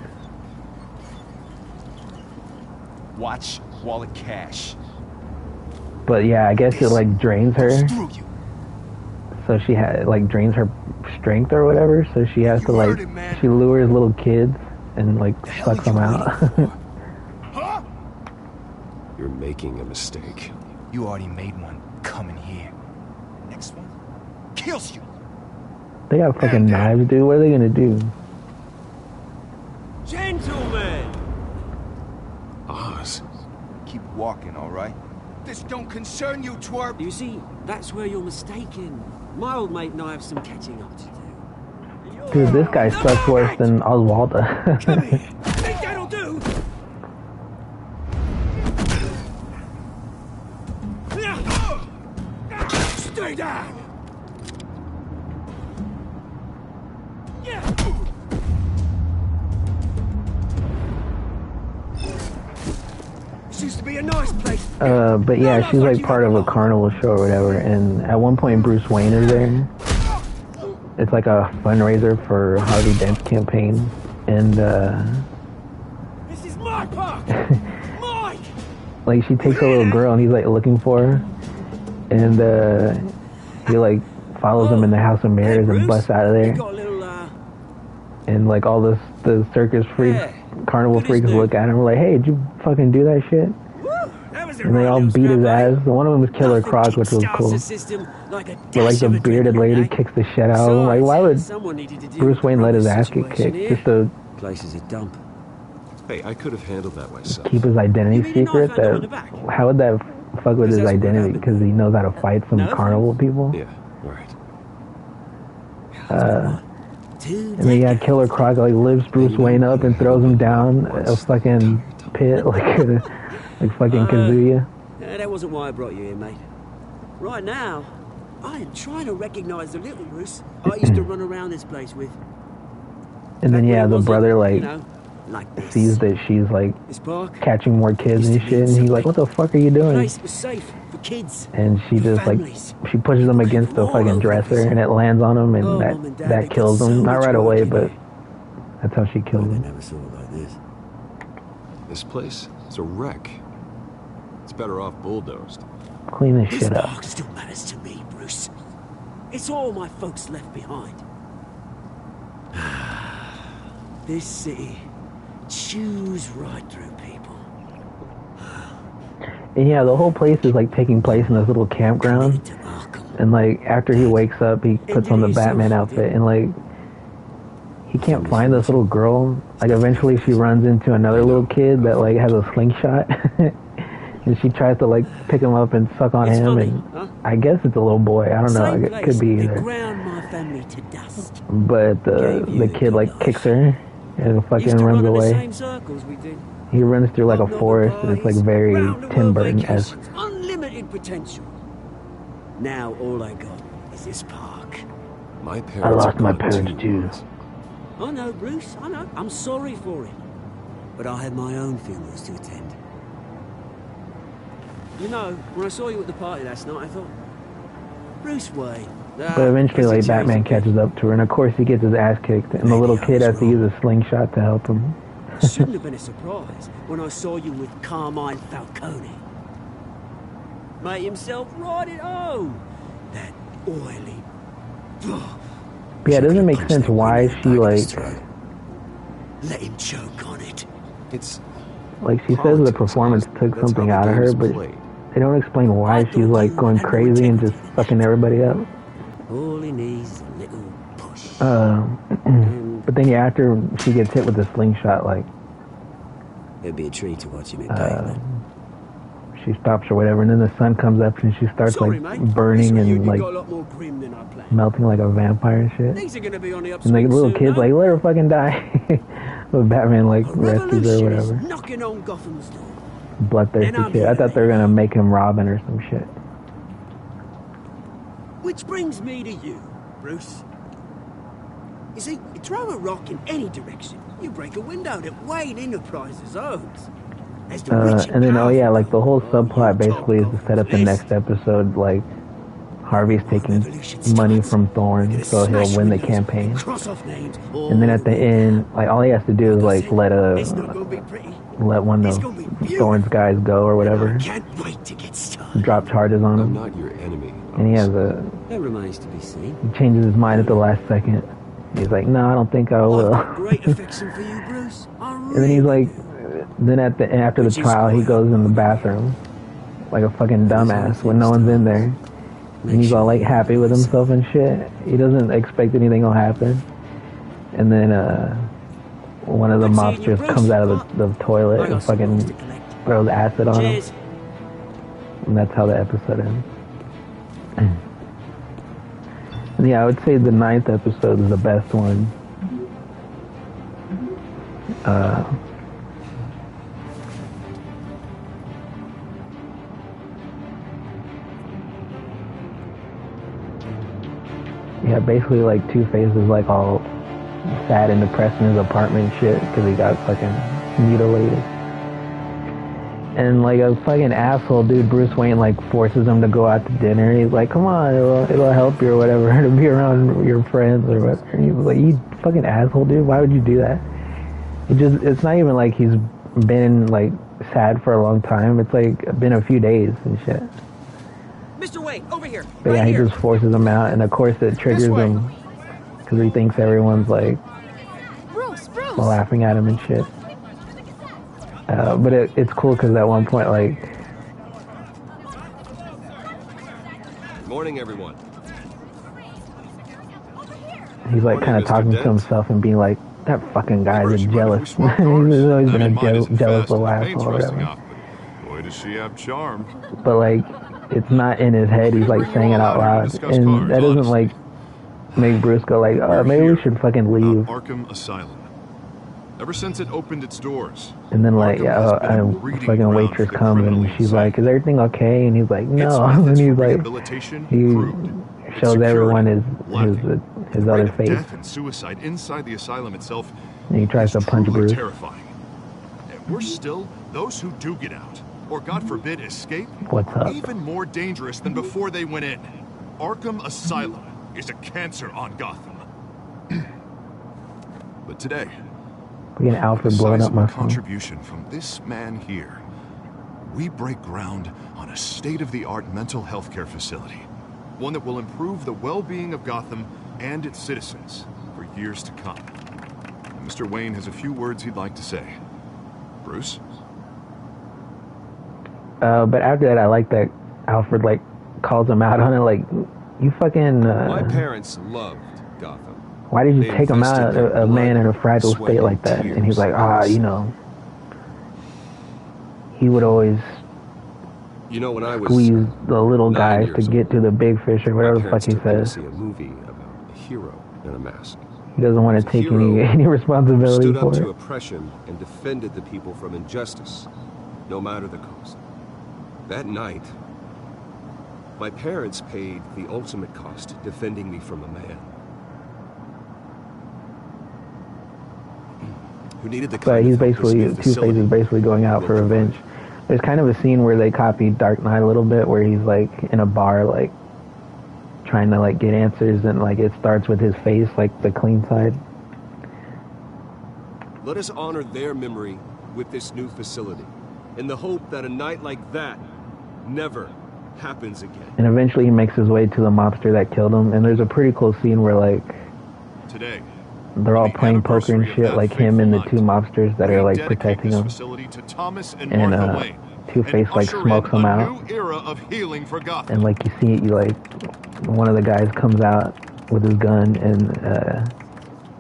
Watch wallet cash. But yeah, I guess it like drains her. So she like drains her strength or whatever. So she has to like, she lures little kids and like sucks them out. You're making a mistake. You already made one. Coming here. Next one kills you. They got fucking knives, dude. What are they gonna do? Gentlemen! Oz. Keep walking, all right? This don't concern you, twerp. You see, that's where you're mistaken. My old mate and I have some catching up to do. Dude, this guy sucks worse than Oswaldo. Come here. Think that'll do? Stay down. Used to be a nice place. But yeah, she's like part of a carnival show or whatever, and at one point Bruce Wayne is there. It's like a fundraiser for Harvey Dent's campaign, and This is my park. Mine. like she takes a little girl and he's like looking for her, and he like follows him in the House of Mirrors and busts out of there. And like all the circus freaks, carnival freaks look at him like, "Hey, did you fucking do that shit?" And they all beat his ass. One of them was Killer Croc, which was cool. But like the bearded lady kicks the shit out of him. Like, why would Bruce Wayne let his ass get kicked just to Place is a dump. Hey, I could have handled that myself. keep his identity secret? How would that fuck with his identity? Because he knows how to fight some carnival people. Yeah, right. And then yeah, Killer Croc like lifts Bruce Wayne up and throws him down a fucking pit like fucking Kazuya. That wasn't why I brought you here, mate. Right now, I am trying to recognize the little Bruce I used to run around this place with. And then yeah, the brother like like this. sees that she's like catching more kids and shit, and he's like, "What the fuck are you The doing?" place was safe for kids. And she just like she pushes him against the fucking dresser, and it lands on him, and that kills him. Not right away, but that's how she kills him. Never saw it like this. This place is a wreck. It's better off bulldozed. Clean this This shit up. park still matters to me, Bruce. It's all my folks left behind. This city chews right through people. And yeah, the whole place is like taking place in this little campground. And like after he wakes up, he puts on the Batman outfit, and like he can't find this little girl. Like eventually she runs into another little kid that like has a slingshot. And she tries to like pick him up and suck on him, funny, and huh? I guess it's a little boy. I don't know. Same It place could be they either. ground my family to dust. But the kid like kicks her and fucking Used to runs run in the away. same circles we did. He runs through like a Up northern forest, and it's like parties, very round the Tim world Burton-esque. vacations, unlimited potential. Now all I got is this park. My parents I lost are my gone parents too. months. I know, Bruce, I know. I'm sorry for it. But I had my own funerals to attend. You know, when I saw you at the party last night, I thought, Bruce Wayne. But eventually, like, Batman catches up to her, and of course he gets his ass kicked, and the little kid has to use a slingshot to help him. Shouldn't have been a surprise when I saw you with Carmine Falcone. Mate himself right at home. That oily... But yeah, it doesn't make sense why she, like... Let him choke on it. It's... Like, she says the performance took something out of her, but they don't explain why she's, like, going crazy and just fucking everybody up. All he needs is a little push. But then, yeah, after she gets hit with the slingshot, like... It'd be a treat to watch him in pain. She stops or whatever, and then the sun comes up and she starts, like, burning and, like, melting like a vampire and shit. Things are gonna be on the And the little kid's like, let her fucking die. But Batman, like, rescues her or whatever. Knocking on Gotham's door. Bloodthirsty kid. I thought they were gonna make him Robin or some shit. Which brings me to you, Bruce. You see, you throw a rock in any direction, you break a window that Wayne Enterprises owns. And then, oh yeah, like the whole subplot basically is to set up the next episode, like, Harvey's taking money from Thorne, so he'll win the campaign. And then at the end, like, all he has to do is, like, let one of Thorne's guys go or whatever. Drop charges on him. I'm not your enemy. And he has That remains to be seen. he changes his mind at the last second. He's like, no, I don't think I will. Great affection for you, Bruce. And then he's like, then after the trial, he goes in the bathroom like a fucking dumbass when no one's in there. And he's all like happy with himself and shit. He doesn't expect anything will happen. And then one of the mobsters comes out of the toilet and fucking throws acid on him. And that's how the episode ends. And yeah, I would say the 9th episode is the best one. Yeah, basically, like, Two-Face is, like, all sad and depressed in his apartment and shit because he got fucking mutilated. And, like, a fucking asshole dude, Bruce Wayne, like, forces him to go out to dinner. He's like, come on, it'll help you or whatever to be around your friends or whatever. And he was like, you fucking asshole, dude, why would you do that? It's not even like he's been, like, sad for a long time. It's, like, been a few days and shit. Mr. Wayne, over here. But yeah, he just forces him out, and of course it triggers him because he thinks everyone's like laughing at him and shit. But it's cool because at one point, like, Good morning, everyone. he's like kind of talking to himself and being like, that fucking guy's a jealous. He's always been a jealous little asshole or whatever. Boy, does she have charm. But like, it's not in his head. He's like saying it out loud, and that doesn't like make Bruce go like, oh, maybe we should fucking leave. Arkham Asylum. Ever since it opened its doors. And then like, a fucking waitress comes and she's like, is everything okay? And he's like, no. And he's like, he shows everyone his other face. Death and suicide inside the asylum itself. And he tries to punch Bruce. Terrifying. And we're still those who do get out, or God forbid escape. What's up? Even more dangerous than before they went in. Arkham Asylum is a cancer on Gotham. But today, Fucking Alfred blowing up my phone. Contribution from this man here. We break ground on a state-of-the-art mental health care facility. One that will improve the well-being of Gotham and its citizens for years to come. And Mr. Wayne has a few words he'd like to say. Bruce? But after that, I like that Alfred, like, calls him out on it, like, you fucking, My parents loved Gotham. Why did you take him out, a man in a fragile state like that? And he's like, you know, he would always You know, when I was squeeze the little 9 guys years to get to the big fish or my whatever the fuck parents he took me to says. see a movie about a hero in a mask. He doesn't want to The take hero any responsibility stood up for to it. oppression and defended the people from injustice, no matter the cost. That night, my parents paid the ultimate cost defending me from a man who needed the But kind he's of help this basically, new Two-Face facility is basically going out will for provide. revenge. There's kind of a scene where they copied Dark Knight a little bit, where he's like in a bar, like trying to like get answers, and like it starts with his face, like the clean side. Let us honor their memory with this new facility, in the hope that a night like that never happens again. And eventually he makes his way to the mobster that killed him, and there's a pretty cool scene where like Today, they're all on the playing poker and anniversary of shit, that like him and the fateful two night, mobsters that we are like dedicate protecting this him. facility to Thomas and And Martha Wayne, Two-Face and like usher smokes in him a out, new era of healing for Gotham. and like you see it, you like one of the guys comes out with his gun, and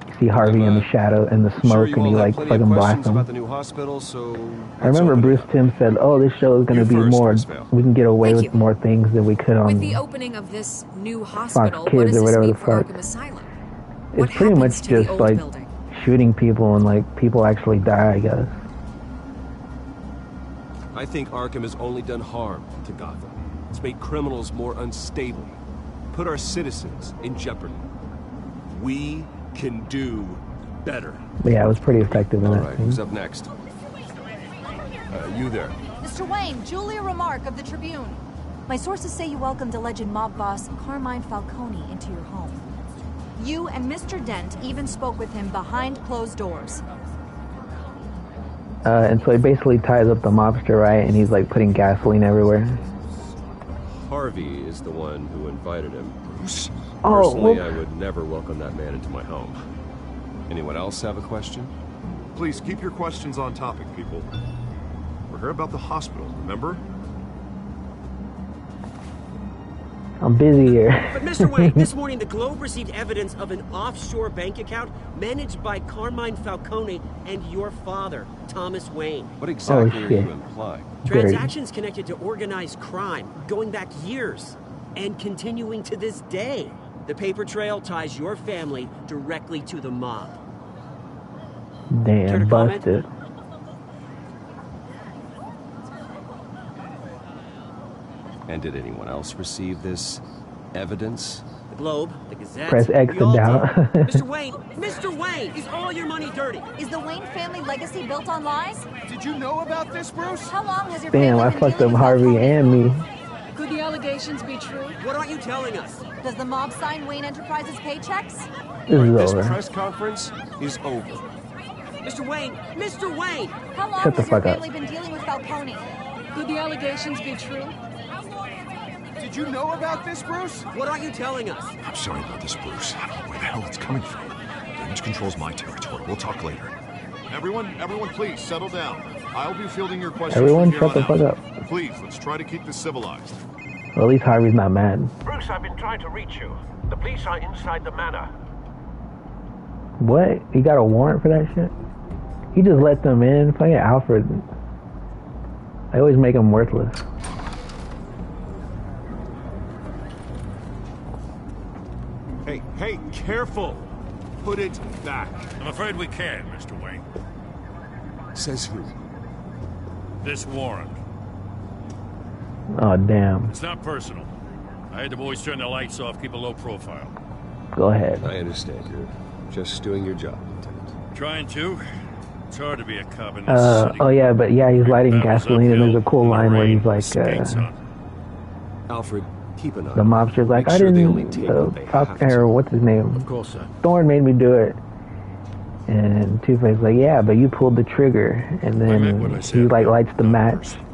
you see Harvey in the shadow and the Sure, smoke, you and he all have like plenty of fucking blasts questions him. about the new hospital, so I remember let's open it Bruce up. Timm said, "Oh, this show is going You to be first, more. Miss Vale. We can get away Thank with you. more things than we could on With the opening of this new hospital, Kids what or does this whatever mean the for fuck. Arkham Asylum? It's What pretty happens much to the just old like building? shooting people, and like people actually die, I guess." I think Arkham has only done harm to Gotham. It's made criminals more unstable, put our citizens in jeopardy. We can do better. But yeah, it was pretty effective in All that right, scene. who's up next? You there. Mr. Wayne, Julia Remark of the Tribune. My sources say you welcomed alleged mob boss Carmine Falcone into your home. You and Mr. Dent even spoke with him behind closed doors. And so he basically ties up the mobster, right? And he's like putting gasoline everywhere. Harvey is the one who invited him. Bruce? Oh, Personally, well- I would never welcome that man into my home. Anyone else have a question? Please keep your questions on topic, people. We're here about the hospital, remember? I'm busy here. But Mr. Wayne, this morning the Globe received evidence of an offshore bank account managed by Carmine Falcone and your father, Thomas Wayne. What exactly Oh, are shit. you implying? Transactions connected to organized crime, going back years, and continuing to this day. The paper trail ties your family directly to the mob. Care to Damn, comment? busted. And did anyone else receive this evidence? The Globe, the Gazette. Press X we to all doubt. did. Mr. Wayne, is all your money dirty? Is the Wayne family legacy built on lies? Did you know about this, Bruce? How long has your Damn, family I been fucked dealing up with Harvey Falcone? and me. Could the allegations be true? What aren't you telling us? Does the mob sign Wayne Enterprises paychecks? This is This over. press conference is over. Mr. Wayne! Mr. Wayne! How long Shut the has your fuck up. family been dealing with Falcone? Could the allegations be true? Did you know about this, Bruce? What aren't you telling us? I'm sorry about this, Bruce. I don't know where the hell it's coming from. Damage control's my territory. We'll talk later. Everyone, please settle down. I'll be fielding your questions Everyone from here shut the on fuck out. up. Please, let's try to keep this civilized. Well, at least Harvey's not mad. Bruce, I've been trying to reach you. The police are inside the manor. What? He got a warrant for that shit? He just let them in. Fucking Alfred. They always make him worthless. Hey, careful! Put it back. I'm afraid we can't, Mr. Wayne. Says who? This warrant. Oh, damn. It's not personal. I had the boys turn the lights off, keep a low profile. Go ahead. I understand. You're just doing your job, Lieutenant. Trying to. It's hard to be a cop in this city. Oh yeah, but yeah, he's lighting Battles gasoline, and there's a uphill cool in the line where rain, he's like, skates on. Alfred, keep an eye. the mobster's like, Make I sure they only didn't, take what they have Falcon, to. or what's his name? Of course, sir. Thorne made me do it. And Two-Face like, yeah, but you pulled the trigger. And meant what I then said, he like lights the not match, person.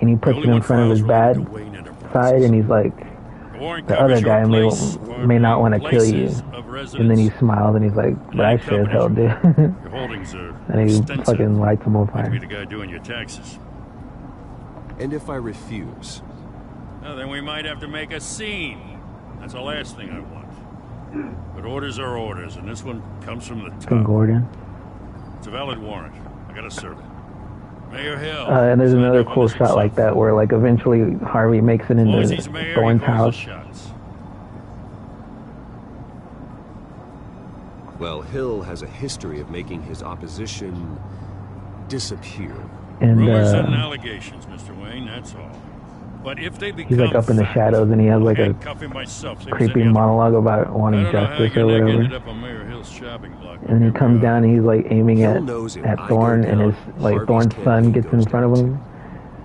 and he puts only it in want front of his files bad related to Wayne Enterprises. side, and he's like, The warrant the covers other your guy place, may not want to kill you. places of And then he residence. smiles, and he's like, but I Any sure as hell do. companies- Your holdings are And he extensive. fucking lights him on You could be fire. the guy doing your taxes. And if I refuse? Well, then we might have to make a scene. That's the last thing I want. But orders are orders, and this one comes from the Fucking top. Gordon. It's a valid warrant. I gotta serve it. Mayor Hill. And there's signed another up on cool this shot like that where like eventually Harvey makes it into Boise's mayor, Thorne's he calls the house. shots. Well, Hill has a history of making his opposition disappear. And Rumors and allegations, Mr. Wayne, that's all. But if they become he's like up in the shadows and he has like a handcuff him myself, same as creepy any other. monologue about wanting I don't know how justice your or neck whatever. ended up on Mayor Hill's shopping block. And he comes down and he's like aiming Hill knows if I at go Thorne and down, his like Harvey's Thorne's son campaign gets in goes front of him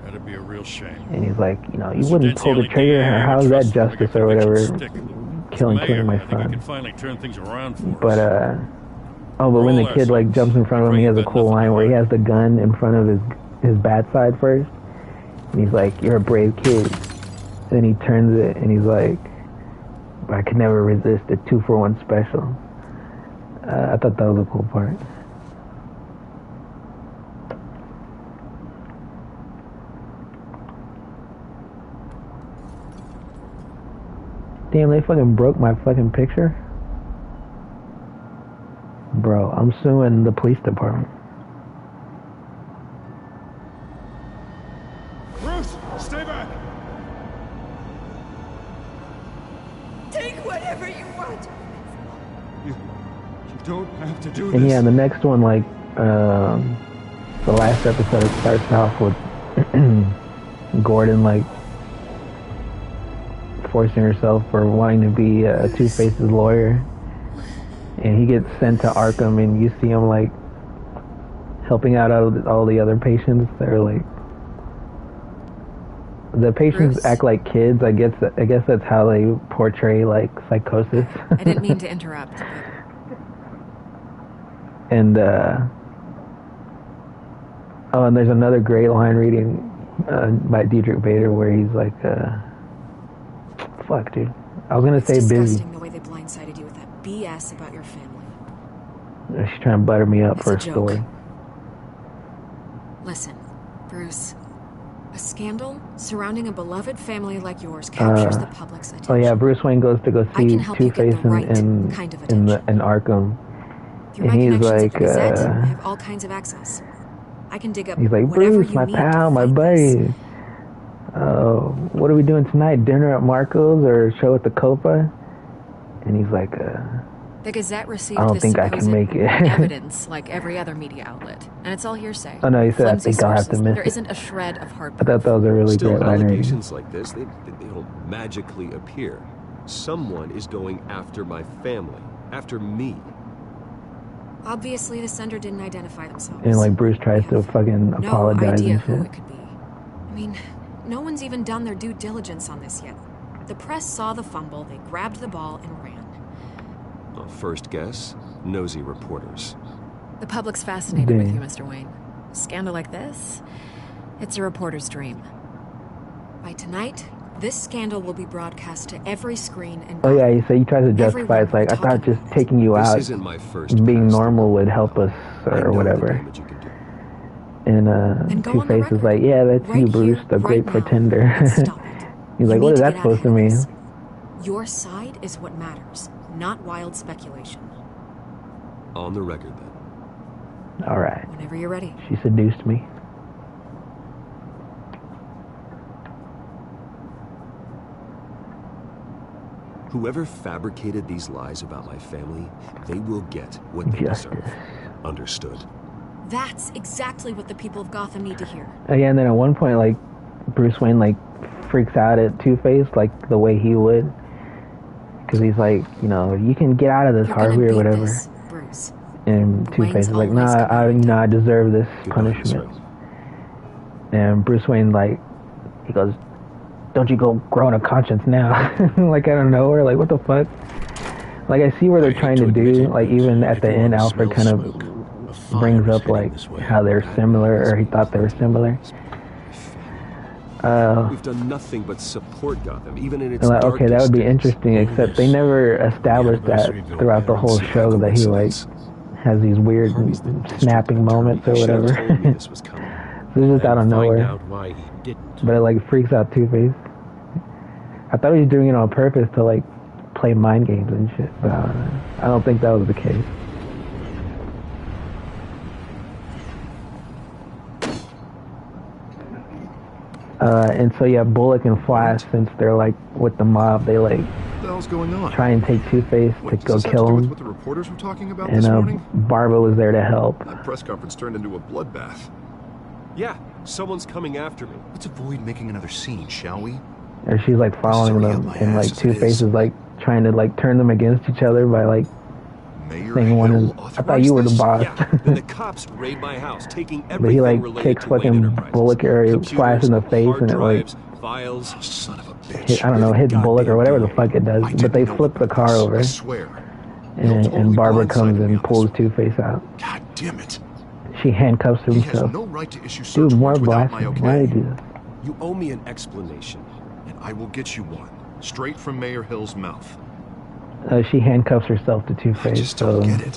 That'd be a real shame. and he's like, you know, you Mr. wouldn't Dent's pull the only trigger. DEI How is that trust him to justice get or whatever? convictions stick. Killing Mayor, my I think he son. can finally turn things around for But us. oh, but when the Roll kid like jumps in front of him, he has a cool line where he has the gun in front of his bad side first, and he's like, "You're a brave kid." Then he turns it and he's like, "I could never resist a 2-for-1 special." I thought that was a cool part. Damn, they fucking broke my fucking picture. Bro, I'm suing the police department. Bruce, stay back! Take whatever you want. You don't have to do And this. yeah, the next one, like, the last episode starts off with Gordon, like, forcing herself for wanting to be Two-Face's lawyer. And he gets sent to Arkham, and you see him, like, helping out all the other patients. They're, like... The patients Bruce? act like kids. I guess that's how they portray, like, psychosis. I didn't mean to interrupt, but And, oh, and there's another great line reading by Diedrich Bader where he's like, fuck, dude. I was going to say it's busy. disgusting the way they blindsided you with that BS about your family. She's trying to butter me up It's for a a joke. story. Listen, Bruce. A scandal surrounding a beloved family like yours captures the public's attention. Oh, yeah, Bruce Wayne goes to go I see can help you get Two-Face the right in kind of in Arkham. Through And my he's connections like, at the Gazette, I have all kinds of access. I can dig up he's like, whatever Bruce, you my need pal, to my fight buddy. this. What are we doing tonight? Dinner at Marco's or a show at the Copa? And he's like, The Gazette received I don't this think I can supposed make it. evidence like every other media outlet, and it's all hearsay. Oh, no, he said, I Flimsy think I'll have to sources. miss There it. isn't a shred of hard I thought that was a really Still, great line reading. allegations like this, they don't magically appear. Someone is going after my family, after me. Obviously, the sender didn't identify themselves. And like Bruce tries to fucking No apologize idea and who shit. it could be. I mean, no one's even done their due diligence on this yet. The press saw the fumble, they grabbed the ball and ran. Well, first guess, nosy reporters. The public's fascinated with Damn. you, Mr. Wayne. A scandal like this, it's a reporter's dream. By tonight, this scandal will be broadcast to every screen and Oh yeah, so he tries to justify it's like, I thought just taking you This out, isn't my first being past. normal would help us I know or the whatever. damage you can do. And go on the Two-Face is like, yeah, that's you, Bruce, the great pretender. He's like, what is that supposed to mean? Your side is what matters, not wild speculation. On the record, then. All right. Whenever you're ready. She seduced me. Whoever fabricated these lies about my family, they will get what they deserve. Understood? That's exactly what the people of Gotham need to hear. Yeah, and then at one point, like, Bruce Wayne, like, freaks out at Two-Face, like, the way he would. Because he's like, you know, you can get out of this, Harvey, or whatever. Bruce. And Two-Face is like, nah, I deserve this punishment. And Bruce Wayne, like, he goes, don't you go growing a conscience now. Like, out of nowhere, like, what the fuck? Like, I see what they're trying to do. Like, even at the end, Alfred kind of brings up, like, how they're similar, or he thought they were similar. We've done nothing but support Gotham, even in its Like, okay, that would be darkest interesting, except they never established that throughout the whole show, that he, like, has these weird snapping moments or whatever. So it's just out of nowhere. But it, like, freaks out Two-Face. I thought he was doing it on purpose to, like, play mind games and shit, but I don't think that was the case. And so yeah, Bullock and Flash, since they're like with the mob, they like What the hell's going on? try and take Two-Face to Wait, go does this have kill to do with him. what the reporters were talking about And this morning? Barbara was there to help. That press conference turned into a bloodbath. Yeah, someone's coming after me. Let's avoid making another scene, shall we? Or she's like following them, and like Two-Face is like trying to like turn them against each other by like saying one is. I thought you were the boss. Yeah, then the cops raid my house, taking everything But he like related kicks to Wayne fucking Enterprises. Bullock or Flash in the face, hard and it like drives, files. Oh, son of a bitch. hit, I don't know, hits Bullock or whatever the fuck it does. But they flip the car over, I swear. and Barbara comes and pulls Two-Face out. God damn it. She handcuffs He has himself. no right to issue search Dude, more warrants without my blasphemy. Why okay. did they do this? You owe me an explanation. And I will get you one. Straight from Mayor Hill's mouth. She handcuffs herself to Two-Face, I just so don't get it.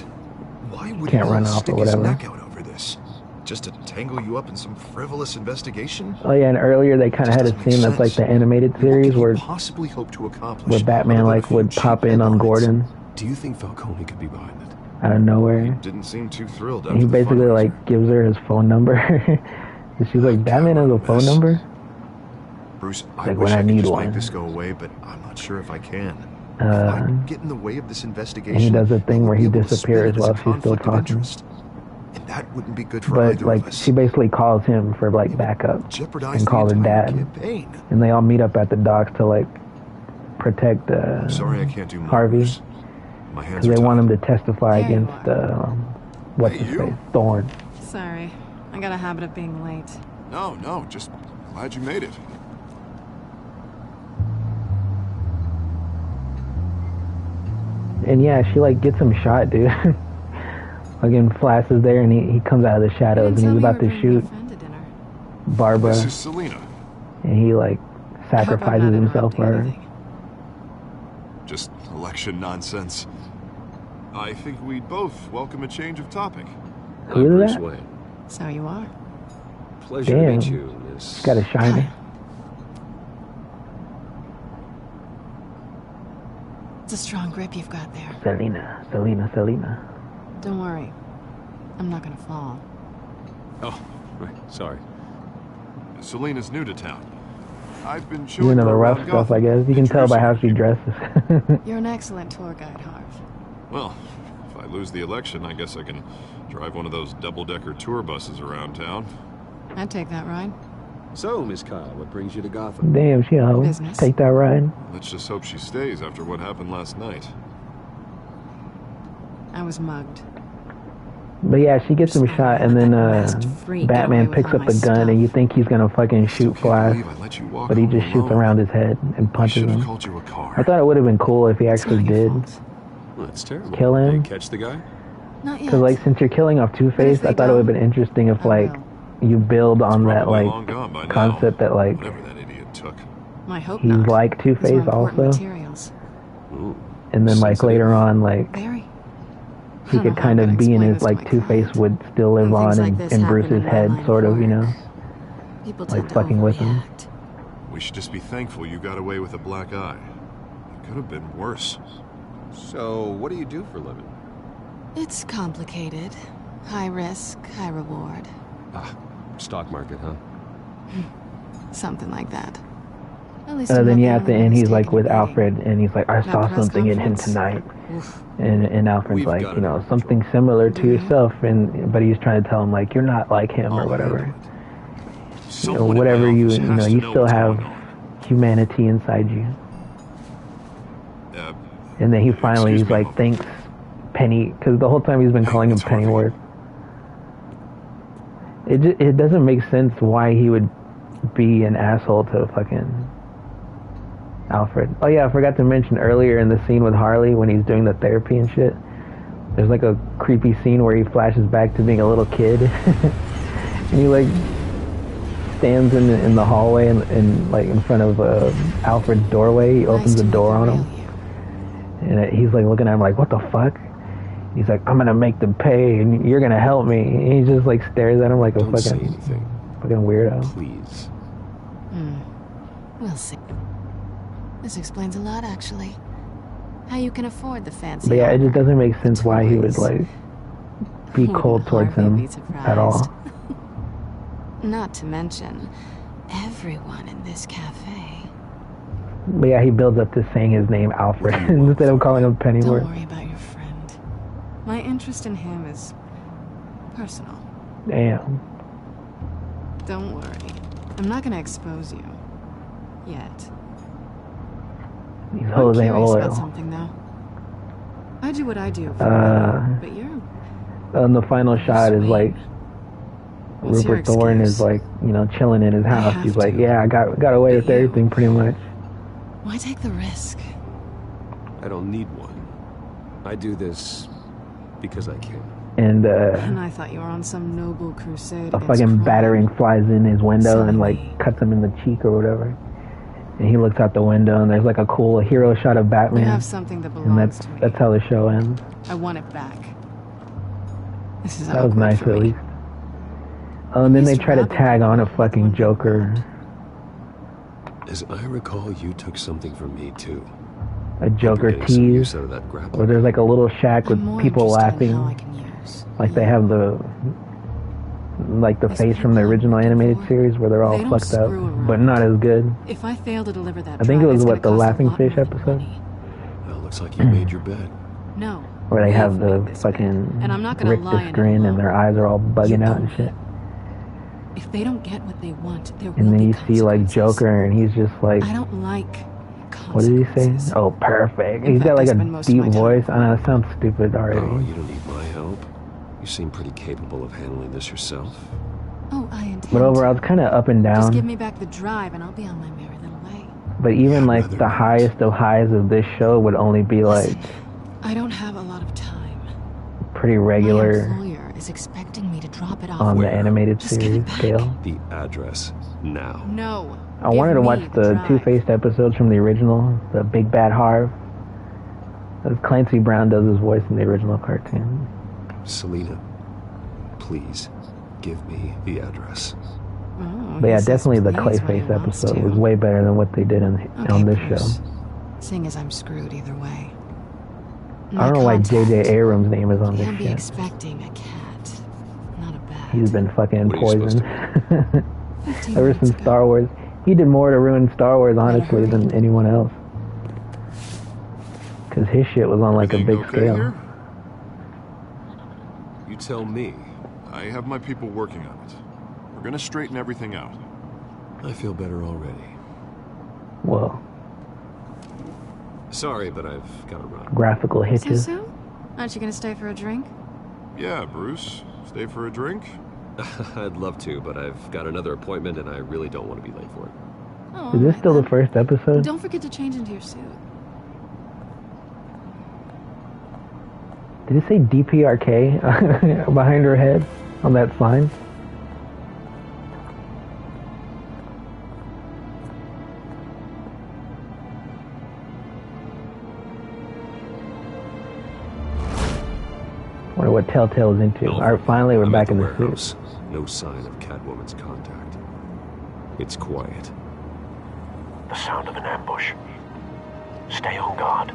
Why would can't Hill run off stick or his whatever. neck out over this? Just to tangle you up in some frivolous investigation? Oh yeah, and earlier they kind of had a scene that's like the animated series where Possibly hope to accomplish. where Batman like would pop in on Gordon Do you think Falcone could be behind it? out of nowhere. Didn't seem too thrilled. And he basically like gives her his phone number. And she's like, Batman has a phone number? Bruce, I Like, wish when I I could need just one. make this go away, but I'm not sure if I can. If I get in the way of this investigation, and he does a thing where he we'll be able to spin disappears it as a while she's still conflict of talking. interest. And that wouldn't be good for But either like of us. she basically calls him for like backup Jeopardize and the calls her entire dad. campaign. And they all meet up at the docks to like protect I'm sorry I can't do more. Harvey. Bruce. My hands Because are they want tied. him to testify There you against what's his face? Thorne. Sorry. I got a habit of being late. No, just glad you made it. And yeah, she like gets him shot, dude. Again, Flash is there and he comes out of the shadows and he's about to shoot Barbara. This is Selena. And he like sacrifices himself for her. Just election nonsense. I think we'd both welcome a change of topic. Who is Bruce that? Wayne. So you are. Pleasure to Damn. meet you, Miss. He's got a shiny. It's a strong grip you've got there. Selena. Don't worry. I'm not gonna fall. Oh, right. Sorry. Selena's new to town. I've been You showing know her the rough around stuff, I Gotham, guess. You can tell by how introducing she dresses. You're an excellent tour guide, Harv. Well, if I lose the election, I guess I can drive one of those double-decker tour buses around town. I'd take that ride. So, Miss Kyle, what brings you to Gotham? Damn, she a hoe. Business. Take that ride. Let's just hope she stays after what happened last night. I was mugged. But yeah, she gets him shot, and then Batman picks up the gun, and you think he's gonna fucking shoot Flash, but he just shoots around his head and punches him. I thought it would have been cool if he actually did Well, that's terrible. kill Did him. you catch the guy? Not yet. Because like, since you're killing off Two-Face, I thought it would have been interesting if like you build on that probably like long gone by now. concept that like Whatever that idiot took. I hope he's not. like These were Two-Face important also, materials. Ooh. and then like Sensitive. later on like Very. he I could don't know kind how of to be in explain his this to like my Two-Face client. would still live When on things like in this Bruce's happen in my head, line sort of, you of know, People like tend to fucking with him. overreact. We should just be thankful you got away with a black eye. It could have been worse. So, what do you do for a living? It's complicated. High risk, high reward. Ah, stock market, huh? Something like that. At least Then I'm yeah, not at the the end only he's one like taking with a beating. Alfred, and he's like, I That saw press something in him conference? tonight. Oof. And Alfred's We've like, got you it know, under something similar to yourself, but he's trying to tell him like, you're not like him or whatever. You know, whatever you know, you still have humanity inside you. And then he finally he's like thanks Penny, because the whole time he's been calling him Pennyworth. It doesn't make sense why he would be an asshole to fucking Alfred. Oh yeah, I forgot to mention earlier in the scene with Harley when he's doing the therapy and shit. There's like a creepy scene where he flashes back to being a little kid, and he like stands in the hallway and like in front of Alfred's doorway. He opens the door on him, and he's like looking at him like, "What the fuck?" He's like, "I'm gonna make them pay, and you're gonna help me." And he just like stares at him like a Don't say fucking anything. weirdo. Please. We'll see. This explains a lot, actually. How you can afford the fancy. But yeah, it just armor. doesn't make sense why he would like be cold towards Hardly him be at all. surprised. Not to mention, everyone in this cafe. But yeah, he builds up to saying his name Alfred instead of calling him Pennyworth. Don't worry about your friend. My interest in him is personal. Damn. Don't worry. I'm not gonna expose you. Yet. These hoes ain't About loyal. something, though. I do what I do for but you're... And the final shot is like What's your Rupert Thorne is like, you know, chilling in his house. He's like, yeah, I got away with everything pretty much. Why take the risk? I don't need one. I do this because I can. And I thought you were on some noble crusade. a fucking battering flies in his window and like cuts him in the cheek or whatever. And he looks out the window and there's like a cool hero shot of Batman. You have something that and belongs to me. that's how the show ends. I want it back. This is That was nice at least. Oh, and then they try to tag on a fucking Joker. As I recall, you took something from me too. A Joker tease. Where there's like a little shack with people laughing. Like they have the face from the original animated series where they're all fucked up, but not as good. If I fail to deliver that I think it was what, the Laughing Fish episode? Well, looks like you made your bed. No. Where they have the fucking And I'm not gonna lie rictus grin and their eyes are all bugging out and shit. If they don't get what they want, there will And then be you see like Joker and he's just like, I don't like what did he say? Oh, perfect. He's got like a deep voice. I know, it sounds stupid already. Oh, you don't need my help. You seem pretty capable of handling this yourself. Oh, I intend But overall, it's kind of up and Just down. give me back the drive and I'll be on my merry little way. But even like the highest of highs of this show would only be like I don't have a lot of time. pretty My regular employer is expecting me to drop it off. on the animated series scale. The address now. No. I wanted to Give watch me the drive. Two-Faced episodes from the original, the Big Bad Harv. As Clancy Brown does his voice in the original cartoon. Selena, please give me the address. Oh, But yeah, he says definitely the please when he Clayface wants episode to. was way better than what they did on Okay, this Bruce. show. Seeing as I'm screwed either way. I don't know why J.J. Abrams' name is on this Can't be shit. expecting a cat, not a bat. He's been fucking What are you supposed poisoned. Ever since Star Wars. He did more to ruin Star Wars, honestly, than anyone else. Because his shit was on like a big scale. Here? You tell me. I have my people working on it. We're gonna straighten everything out. I feel better already. Well, Sorry, but I've got to run. graphical hitches. So? Aren't you gonna stay for a drink? Yeah, Bruce. Stay for a drink? I'd love to, but I've got another appointment and I really don't want to be late for it. Oh, Is this still the first episode? don't forget to change into your suit. Did it say DPRK behind her head on that sign? Wonder what Telltale is into. Alright, finally we're back in the suit. warehouse. No sign of Catwoman's contact. It's quiet. The sound of an ambush. Stay on guard.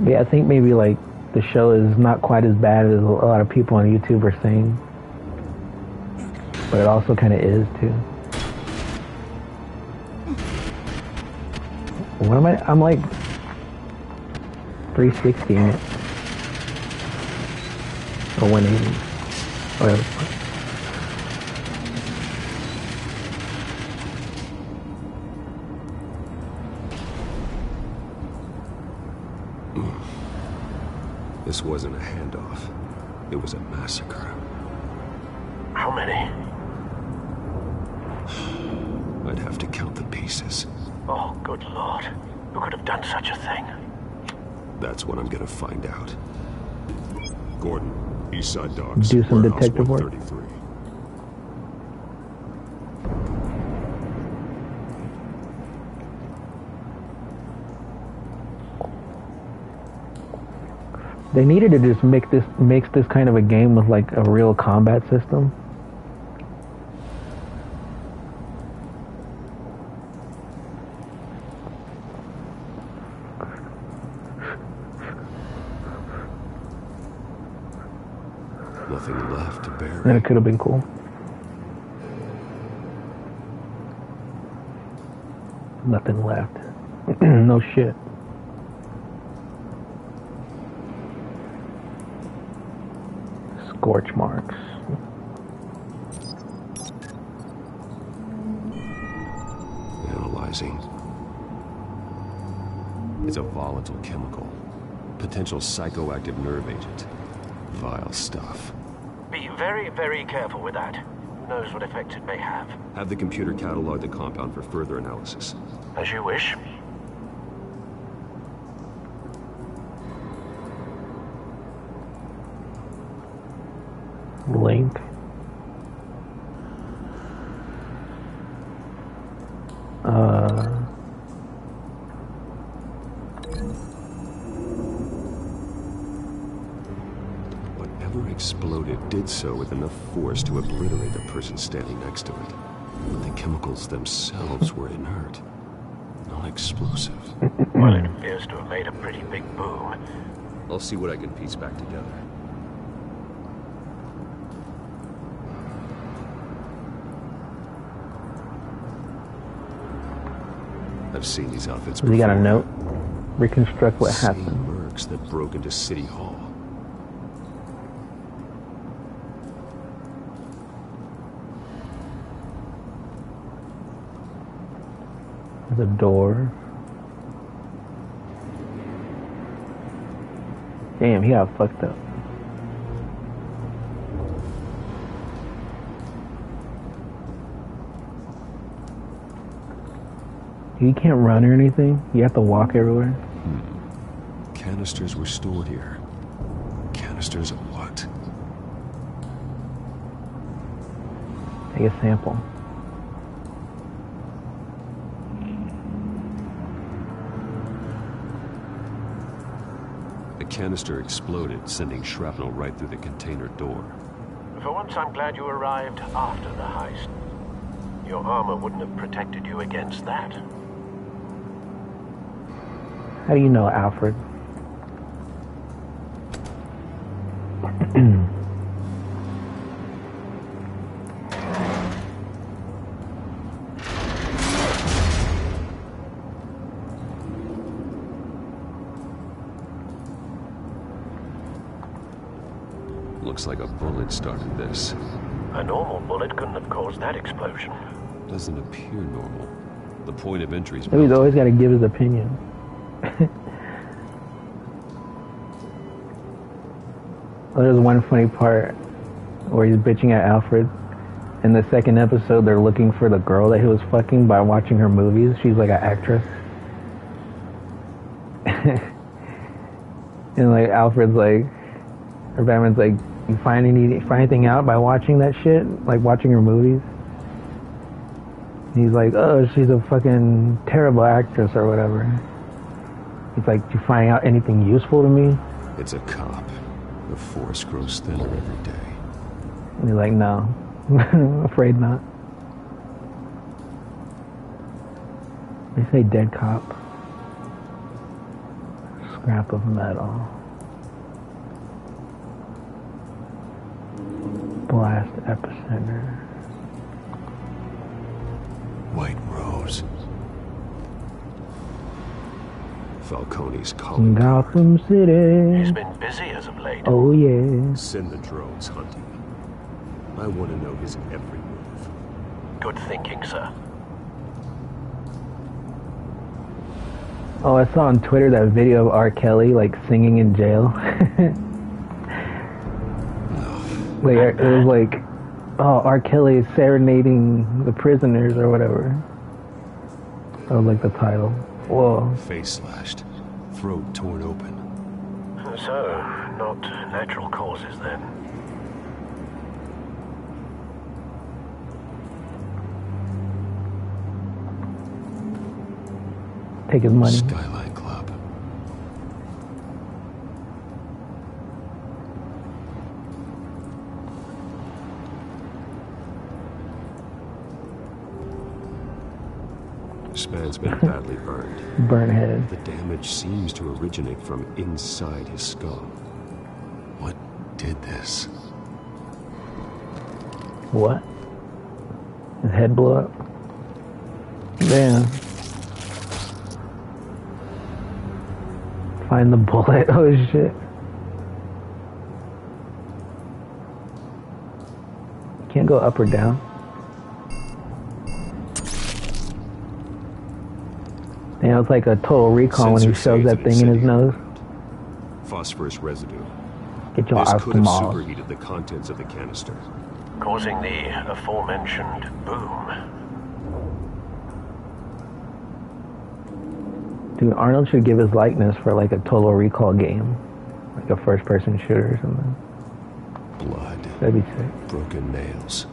Yeah, I think maybe like the show is not quite as bad as a lot of people on YouTube are saying. But it also kind of is too. What am I? I'm like 360 in it. Or 180. Whatever. This wasn't a handoff. It was a massacre. How many? I'd have to count the pieces. Oh, good lord. Who could have done such a thing? That's what I'm gonna find out. Gordon, Eastside Docks. Do some Warehouse detective work. 133. They needed to just make this kind of a game with like a real combat system. Nothing left to bury. Then it could have been cool. Nothing left. No shit. Scorch marks. Analyzing. It's a volatile chemical. Potential psychoactive nerve agent. Vile stuff. Be very, very careful with that. Who knows what effect it may have. Have the computer catalog the compound for further analysis. As you wish. Link. Whatever exploded did so with enough force to obliterate the person standing next to it. But the chemicals themselves were inert, non-explosive. Well, it appears to have made a pretty big boom. I'll see what I can piece back together. I've seen these outfits before. We got a note. Reconstruct what happened. Mercs that broke into City Hall. There's a door. Damn, he got fucked up. You can't run or anything. You have to walk everywhere. Canisters were stored here. Canisters of what? Take a sample. The canister exploded, sending shrapnel right through the container door. For once, I'm glad you arrived after the heist. Your armor wouldn't have protected you against that. How do you know, Alfred? Looks like a bullet started this. A normal bullet couldn't have caused that explosion. Doesn't appear normal. The point of entry is... He's always got to give his opinion. There's one funny part where he's bitching at Alfred. In the second episode, they're looking for the girl that he was fucking by watching her movies. She's like an actress. And like Alfred's like, or Batman's like, you find anything out by watching that shit? Like watching her movies? And he's like, oh, she's a fucking terrible actress or whatever. He's like, do you find out anything useful to me? It's a cop. The force grows thinner every day. And he's like, no, afraid not. They say dead cop. Scrap of metal. Blast epicenter. White Rose. Falcone's calling. Gotham City. He's been busy as of late. Oh yeah. Send the drones hunting. I want to know his every move. Good thinking, sir. Oh, I saw on Twitter that video of R. Kelly like singing in jail. Like it was like, oh, R. Kelly is serenading the prisoners or whatever. That was like the title. Whoa. Face slashed, throat torn open. So, not natural causes then. Take his money. Skyline Club. This man's been badly burned. Burnt head. The damage seems to originate from inside his skull. What did this? What? His head blew up? Damn. Find the bullet. Oh shit. Can't go up or down. Yeah, it's like a Total Recall when he shoves that thing in his nose. Phosphorus residue. Get your This eyes could from have off. superheated the contents of the canister, causing the aforementioned boom. Dude, Arnold should give his likeness for like a Total Recall game. Like a first-person shooter or something. blood, That'd be sick. broken nails,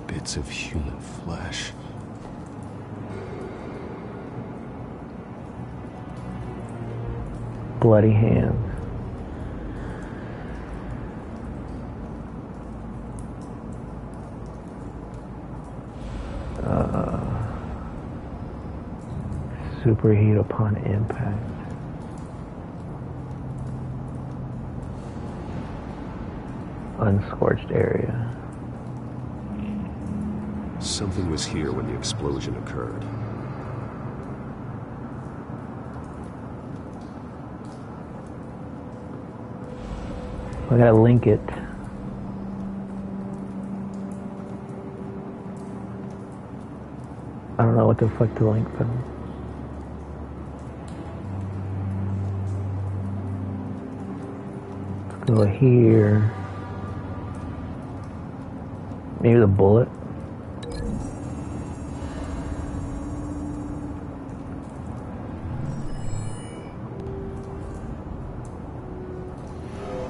bits of human flesh. Bloody hands. Superheat upon impact. Unscorched area. Something was here when the explosion occurred. I gotta link it. I don't know what the fuck to link from. Let's go here. Maybe the bullet.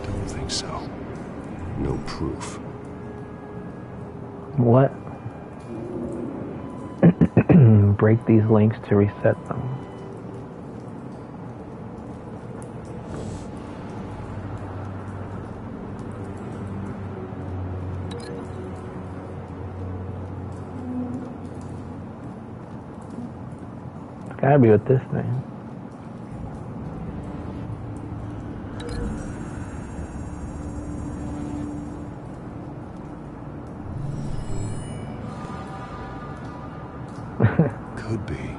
Don't think so. No proof. What? Break these links to reset them. It's gotta be with this thing. Could be.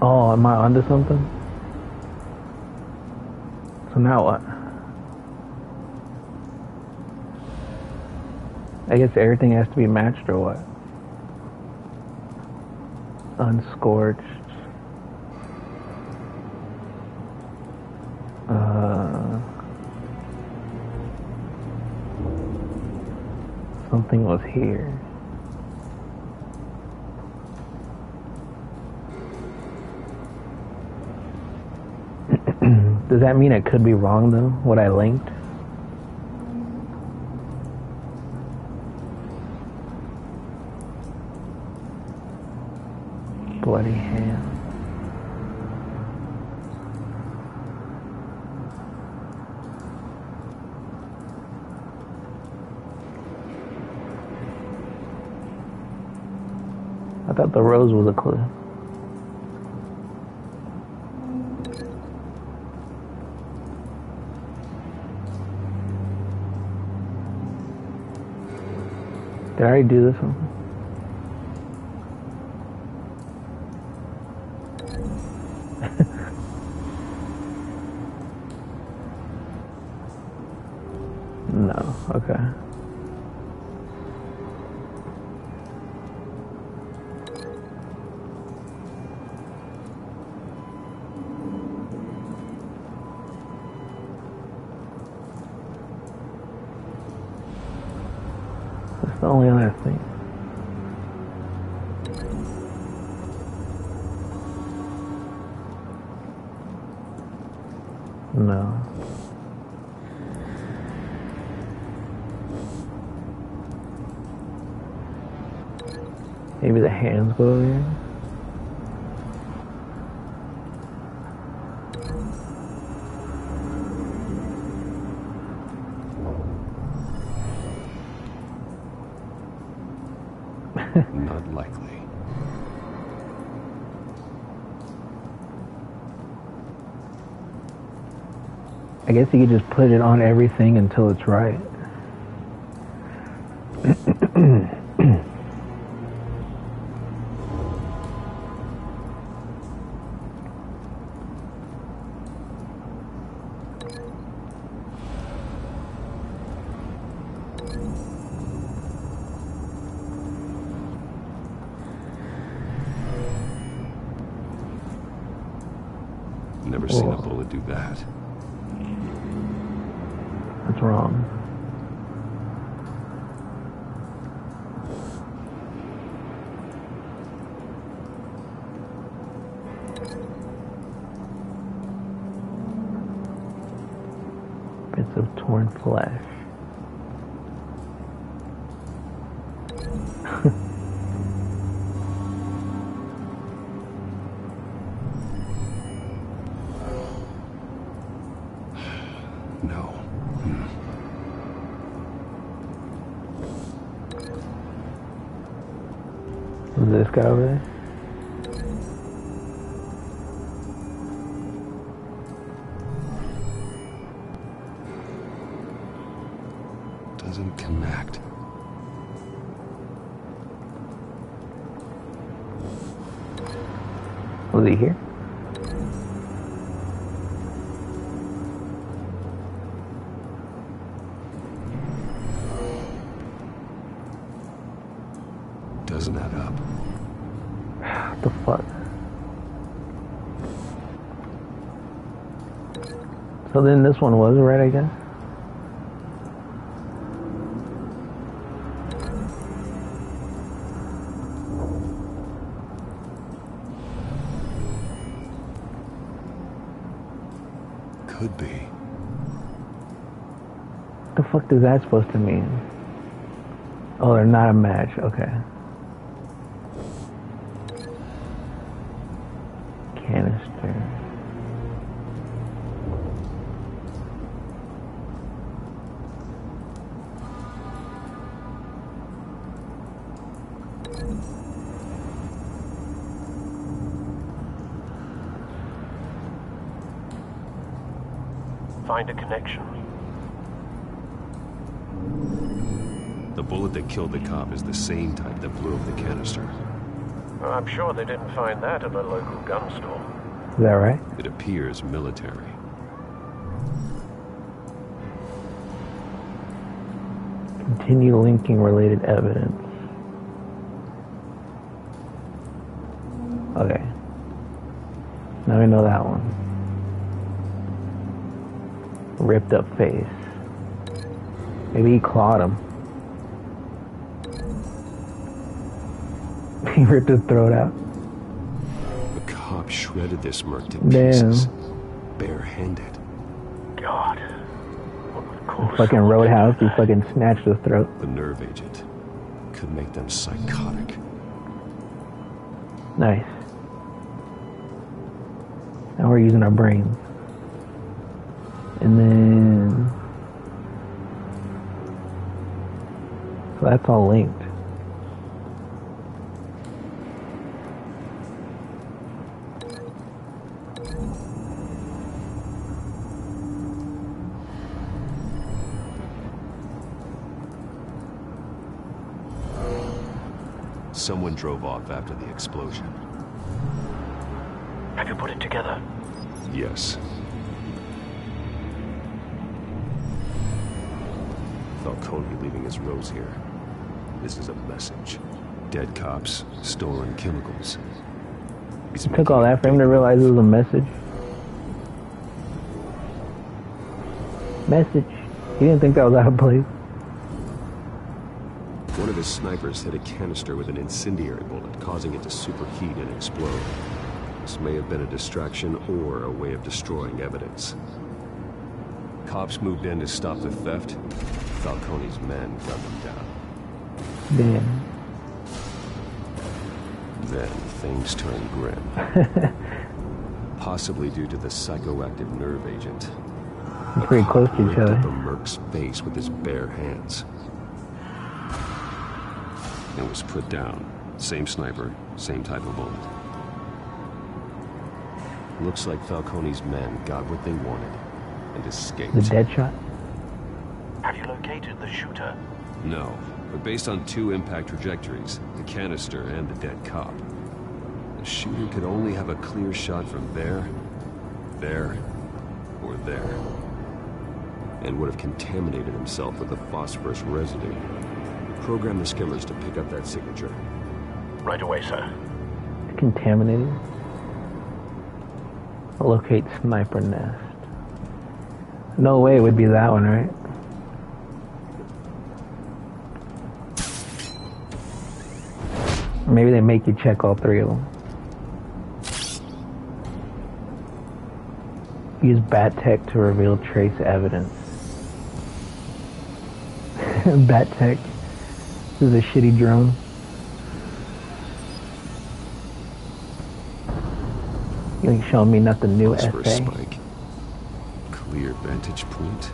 Oh, am I onto something? So now what? I guess everything has to be matched or what? Unscorched. Something was here. Does that mean it could be wrong though, what I linked? Bloody hand. I thought the rose was a clue. Did I already do this one? No, okay. That's the only other thing. No. Maybe the hands go over here? Not likely. I guess you could just put it on everything until it's right. never seen a bullet do that. That's wrong. Bits of torn flesh. No. Is this guy over there? Doesn't connect. Was he here? Doesn't add up. What the fuck? So then this one was right, I guess? Could be. What the fuck is that supposed to mean? Oh, they're not a match. Okay. Canister. Find a connection. The bullet that killed the cop is the same type that blew up the canister. Well, I'm sure they didn't find that at a local gun store. Is that right? It appears military. Continue linking related evidence. Okay. Now we know that one. Ripped up face. Maybe he clawed him. He ripped his throat out. The cop shredded this merc to Damn. pieces. Barehanded. God. Fucking Roadhouse, he fucking snatched his throat. The nerve agent could make them psychotic. Nice. Now we're using our brains. And then... So that's all linked. Someone drove off after the explosion. Have you put it together? Yes. Falcone leaving his rose here. This is a message. Dead cops, stolen chemicals. It took all that for him to realize it was a message. Message. He didn't think that was out of place. One of his snipers hit a canister with an incendiary bullet, causing it to superheat and explode. This may have been a distraction or a way of destroying evidence. Cops moved in to stop the theft. Falcone's men gunned them down. Damn. Then things turned grim. Possibly due to the psychoactive nerve agent. They're pretty close to each Ripped other. up a merc's face with his bare hands. It was put down. Same sniper, same type of bullet. Looks like Falcone's men got what they wanted and escaped. The dead shot? Have you located the shooter? No, but based on two impact trajectories, the canister and the dead cop, the shooter could only have a clear shot from there, or there, and would have contaminated himself with the phosphorus residue. Program the skimmers to pick up that signature. Right away, sir. Contaminated? Locate sniper nest. No way it would be that one, right? Maybe they make you check all three of them. Use bat tech to reveal trace evidence. Bat tech. This is a shitty drone. You ain't showing me nothing new, Pause for a essay. spike. Clear vantage point.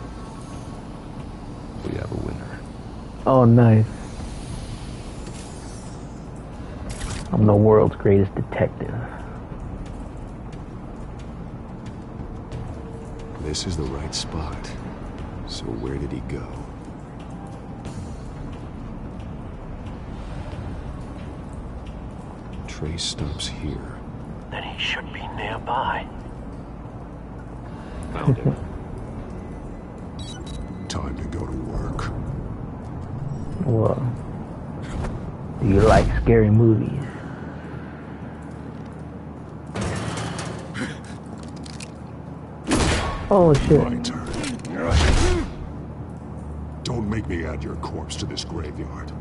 We have a winner. Oh, nice. I'm the world's greatest detective. This is the right spot. So where did he go? Trace stops here. Then he should be nearby. Found him. Time to go to work. Well, do you like scary movies? Oh shit. My turn. Don't make me add your corpse to this graveyard.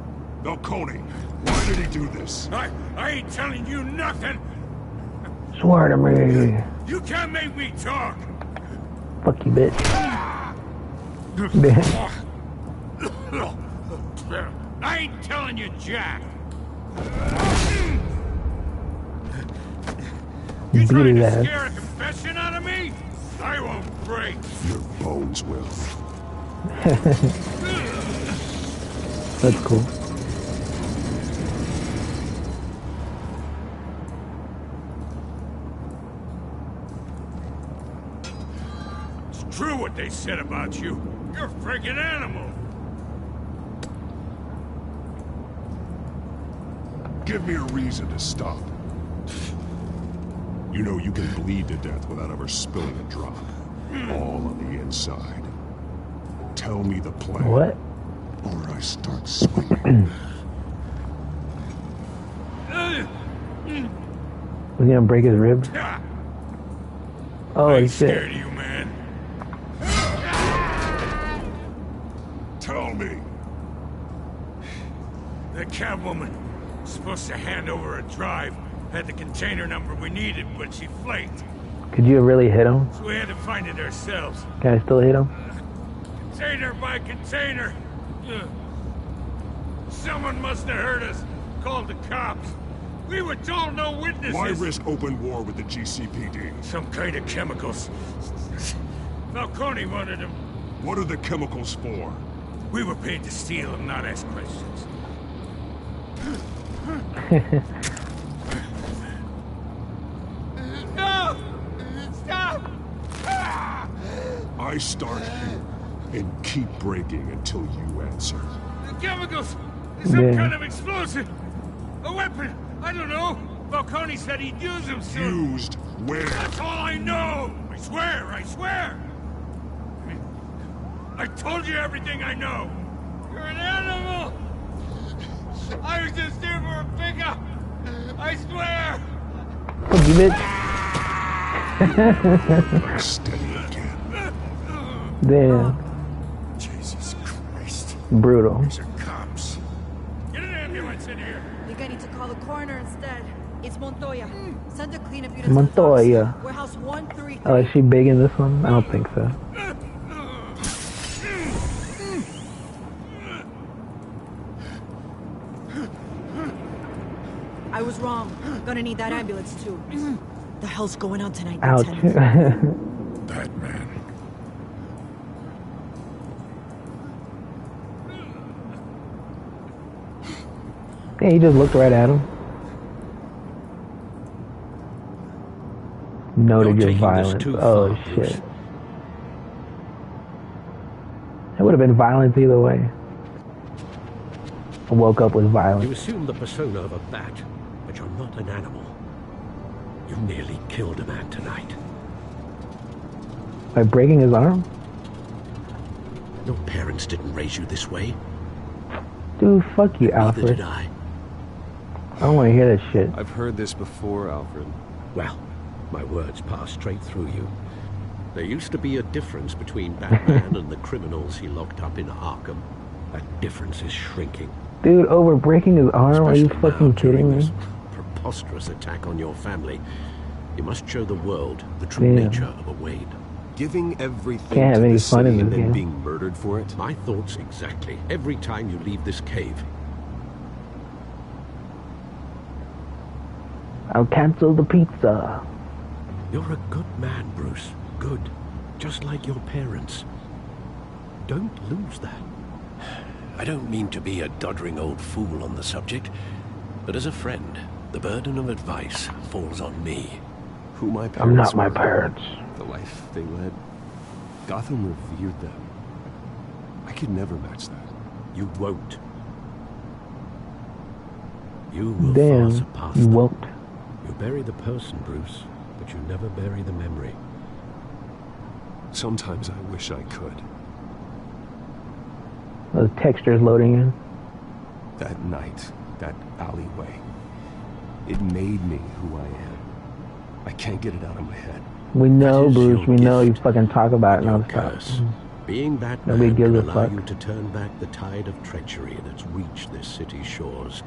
Falcone, why did he do this? I ain't telling you nothing. Swear to me. You can't make me talk. Fuck you, bitch. I ain't telling you, Jack. You trying to scare a confession out of me? I won't break. Your bones will. That's cool. It's true what they said about you. You're a freaking animal. Give me a reason to stop. You know you can bleed to death without ever spilling a drop. All on the inside. Tell me the plan. What? Or I start swinging. Was he gonna break his ribs? Oh I'm shit. scared of you, man. Tell me. The Catwoman was supposed to hand over a drive. Had the container number we needed, but she flaked. Could you have really hit him? So we had to find it ourselves. Can I still hit him? Container by container. Someone must have heard us. Called the cops. We were told no witnesses. Why risk open war with the GCPD? Some kind of chemicals. Falcone wanted them. What are the chemicals for? We were paid to steal them, not ask questions. No! Stop! I start here and keep breaking until you answer. The chemicals! Some kind of explosive! A weapon! I don't know! Falcone said he'd use them soon! Used where? That's all I know! I swear! I swear! I told you everything I know! You're an animal! I was just here for a pickup! I swear! Fuck you, bitch. Steady again. Damn. Jesus Christ. Brutal. These are cops. Get an ambulance in here! I think I need to call the coroner instead. It's Montoya. Send a cleanup unit Montoya. to Warehouse 133. Oh, is she big in this one? I don't think so. I was wrong. Gonna need that ambulance too. The hell's going on tonight, Ouch. Lieutenant? Batman. Yeah, he just looked right at him. Noted your violence. Oh shit. It would have been violence either way. I woke up with violence. You assume the persona of a bat, but you're not an animal. You nearly killed a man tonight. By breaking his arm? Your parents didn't raise you this way. Dude, fuck you, Neither Alfred. did I. I don't want to hear that shit. I've heard this before, Alfred. Well, My words pass straight through you. There used to be a difference between Batman and the criminals he locked up in Arkham. That difference is shrinking. Dude, over breaking his arm? Are you fucking kidding me? This preposterous attack on your family. You must show the world the true nature of a Wayne. Giving everything Can't have to any the fun in city and this then game. being murdered for it? My thoughts exactly. Every time you leave this cave. I'll cancel the pizza. You're a good man, Bruce. Good. Just like your parents. Don't lose that. I don't mean to be a doddering old fool on the subject, but as a friend, the burden of advice falls on me. Who my parents I'm not my were, parents. The life they led. Gotham revered them. I could never match that. You won't. You will far Damn, surpass you them. won't. You bury the person, Bruce, but you never bury the memory. Sometimes I wish I could. Those textures loading in. That night, that alleyway, it made me who I am. I can't get it out of my head. We know, That is Bruce. your We know you gift. fucking talk about it Your nonstop. curse. Being Batman Nobody gives can a allow fuck. you to turn back the tide of treachery that's reached this city's shores,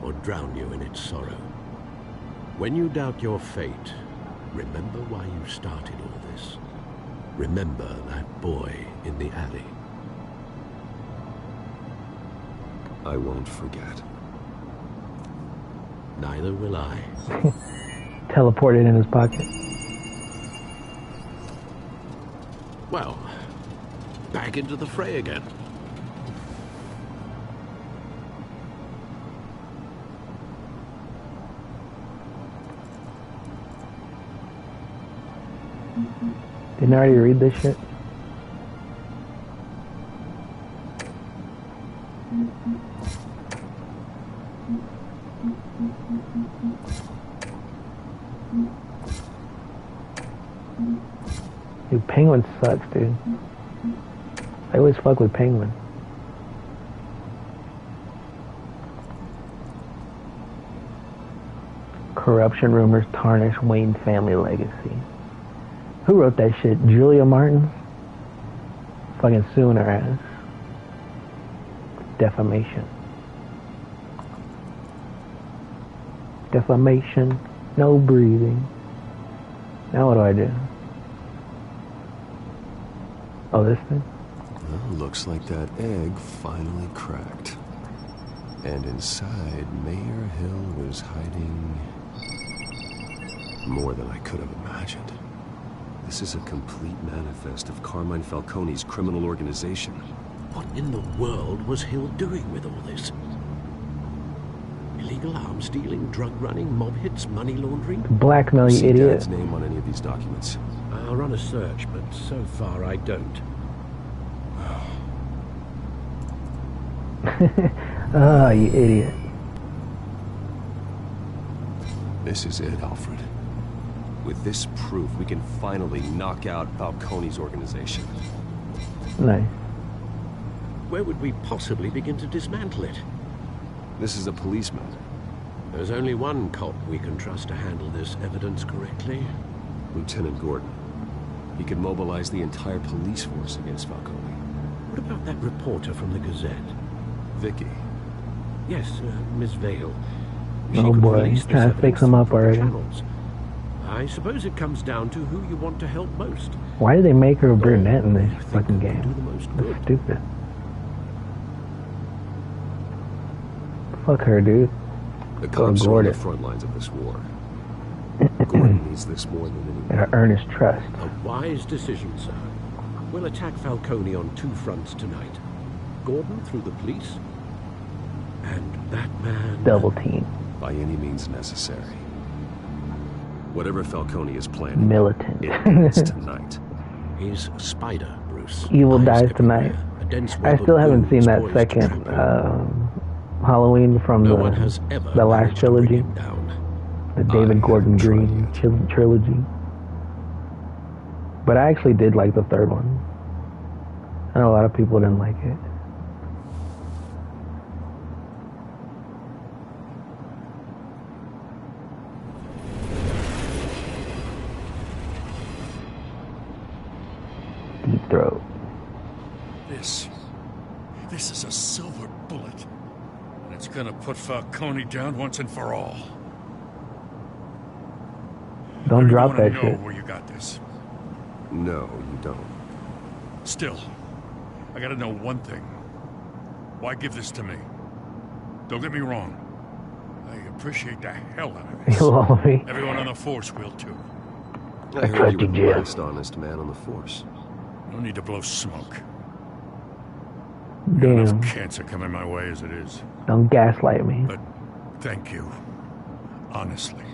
or drown you in its sorrow. When you doubt your fate, remember why you started all this. Remember that boy in the alley. I won't forget. Neither will I. Teleported in his pocket. Well, back into the fray again. Didn't I already read this shit? Dude, Penguin sucks, dude. I always fuck with Penguin. Corruption rumors tarnish Wayne family legacy. Who wrote that shit? Julia Martin? Fucking suing her ass. Defamation. Defamation. No breathing. Now what do I do? Oh, this thing? Well, looks like that egg finally cracked. And inside, Mayor Hill was hiding more than I could have imagined. This is a complete manifest of Carmine Falcone's criminal organization. What in the world was Hill doing with all this? Illegal arms dealing, drug running, mob hits, money laundering? Blackmail, you See idiot. Dad's name on any of these documents? I'll run a search, but so far I don't. Oh, you idiot. This is it, Alfred. With this proof, we can finally knock out Falcone's organization. Nice. Where would we possibly begin to dismantle it? This is a policeman. There's only one cop we can trust to handle this evidence correctly. Lieutenant Gordon. He could mobilize the entire police force against Falcone. What about that reporter from the Gazette? Vicky. Yes, Miss Vale. Oh boy, he's trying to fix him up already. Channels. I suppose it comes down to who you want to help most. Why did they make her a brunette in this fucking game? Do the most That's good. stupid. Fuck her, dude. The Go cops are on the Gordon. front lines of this war. Gordon needs this more than anyone. Gotta earn his trust. A wise decision, sir. We'll attack Falcone on two fronts tonight. Gordon through the police, and Batman... Double team. By any means necessary. Whatever Falcone is planning, Militant. it ends tonight. He's a spider, Bruce. Evil Eyes dies tonight. everywhere. A dense I web still of haven't seen goons that poised to second trample him. Halloween from No one has ever the last managed to bring trilogy. him down. The David Gordon Green trilogy. But I actually did like the third one. I know a lot of people didn't like it. deep throat. This is a silver bullet. And it's gonna put Falcone down once and for all. Don't drop I that know shit. where you got this. No, you don't. Still, I gotta know one thing. Why give this to me? Don't get me wrong. I appreciate the hell out of this. You love me. Everyone on the force will too. I heard you were the last honest man on the force. No need to blow smoke. Damn. Enough cancer coming my way as it is. Don't gaslight me. But thank you. Honestly.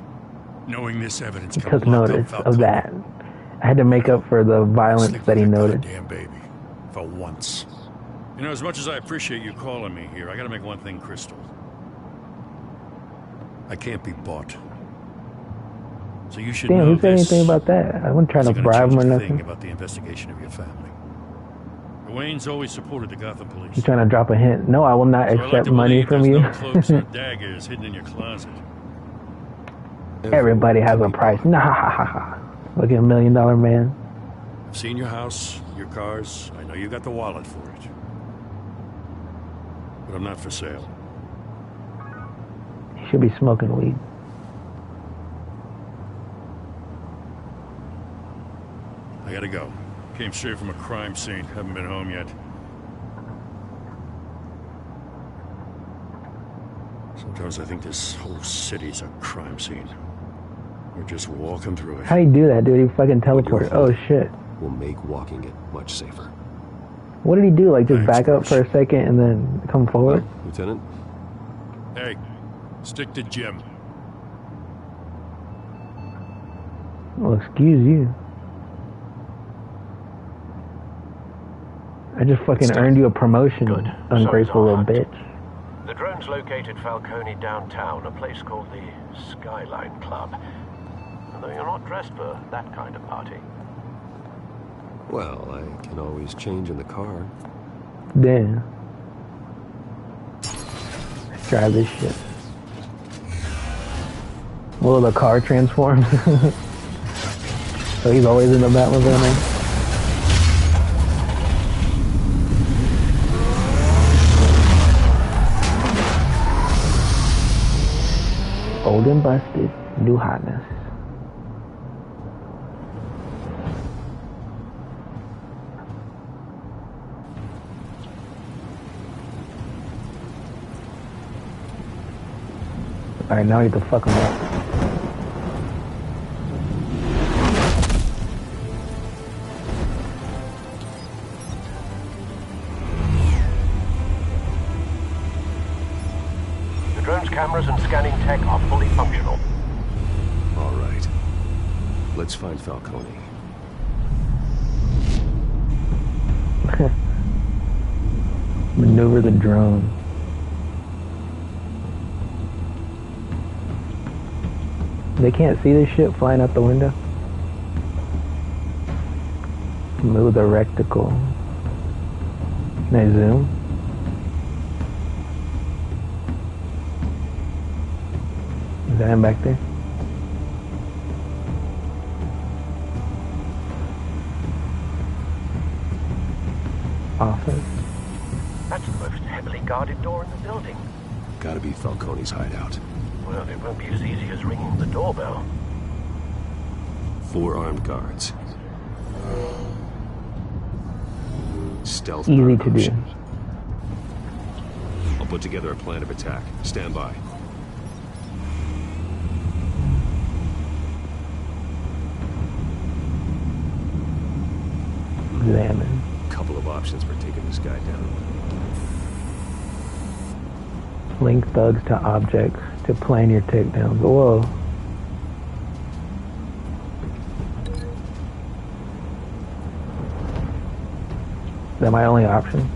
Knowing this evidence He can took lock notice up of that. I had to make up for the violence that he noted. Damn baby. For once. You know, as much as I appreciate you calling me here, I gotta make one thing crystal. I can't be bought. So you should Damn, know who said this. anything about that? I wasn't trying to isn't gonna bribe him or change a nothing. thing about the investigation of your family. The Waynes always supported the Gotham police. You trying to drop a hint? No, I will not So I like accept to money believe from there's you. no cloaks or daggers hidden in your closet. Everybody has a price. Nah, look at $1 million man. I've seen your house, your cars. I know you got the wallet for it. But I'm not for sale. He should be smoking weed. I gotta go. Came straight from a crime scene. Haven't been home yet. Sometimes I think this whole city's a crime scene. We're just walking through it. How do you do that, dude? He fucking teleported. Oh shit. Will make walking it much safer. What did he do? Like just back up for a second and then come forward? Lieutenant? Hey, stick to Jim. Well, excuse you. I just fucking earned you a promotion, ungrateful little bitch. The drones located Falcone downtown, a place called the Skyline Club. Although you're not dressed for that kind of party. Well, I can always change in the car. Damn. Let's try this shit. Will the car transform? So he's always in the Batmobile now? Old and busted, new hotness. Alright, now I need to fuck him up. The drone's cameras and scanning tech are fully functional. All right. Let's find Falcone. Maneuver the drone. They can't see this shit flying out the window. Move the reticle. Can I zoom? Is that him back there? Office. That's the most heavily guarded door in the building. Gotta be Falcone's hideout. Well, it won't be as easy as ringing the doorbell. 4 armed guards. Stealth. Easy to do. I'll put together a plan of attack. Stand by. Examine. Couple of options for taking this guy down. Link thugs to objects to plan your takedowns. Whoa. Is that my only option?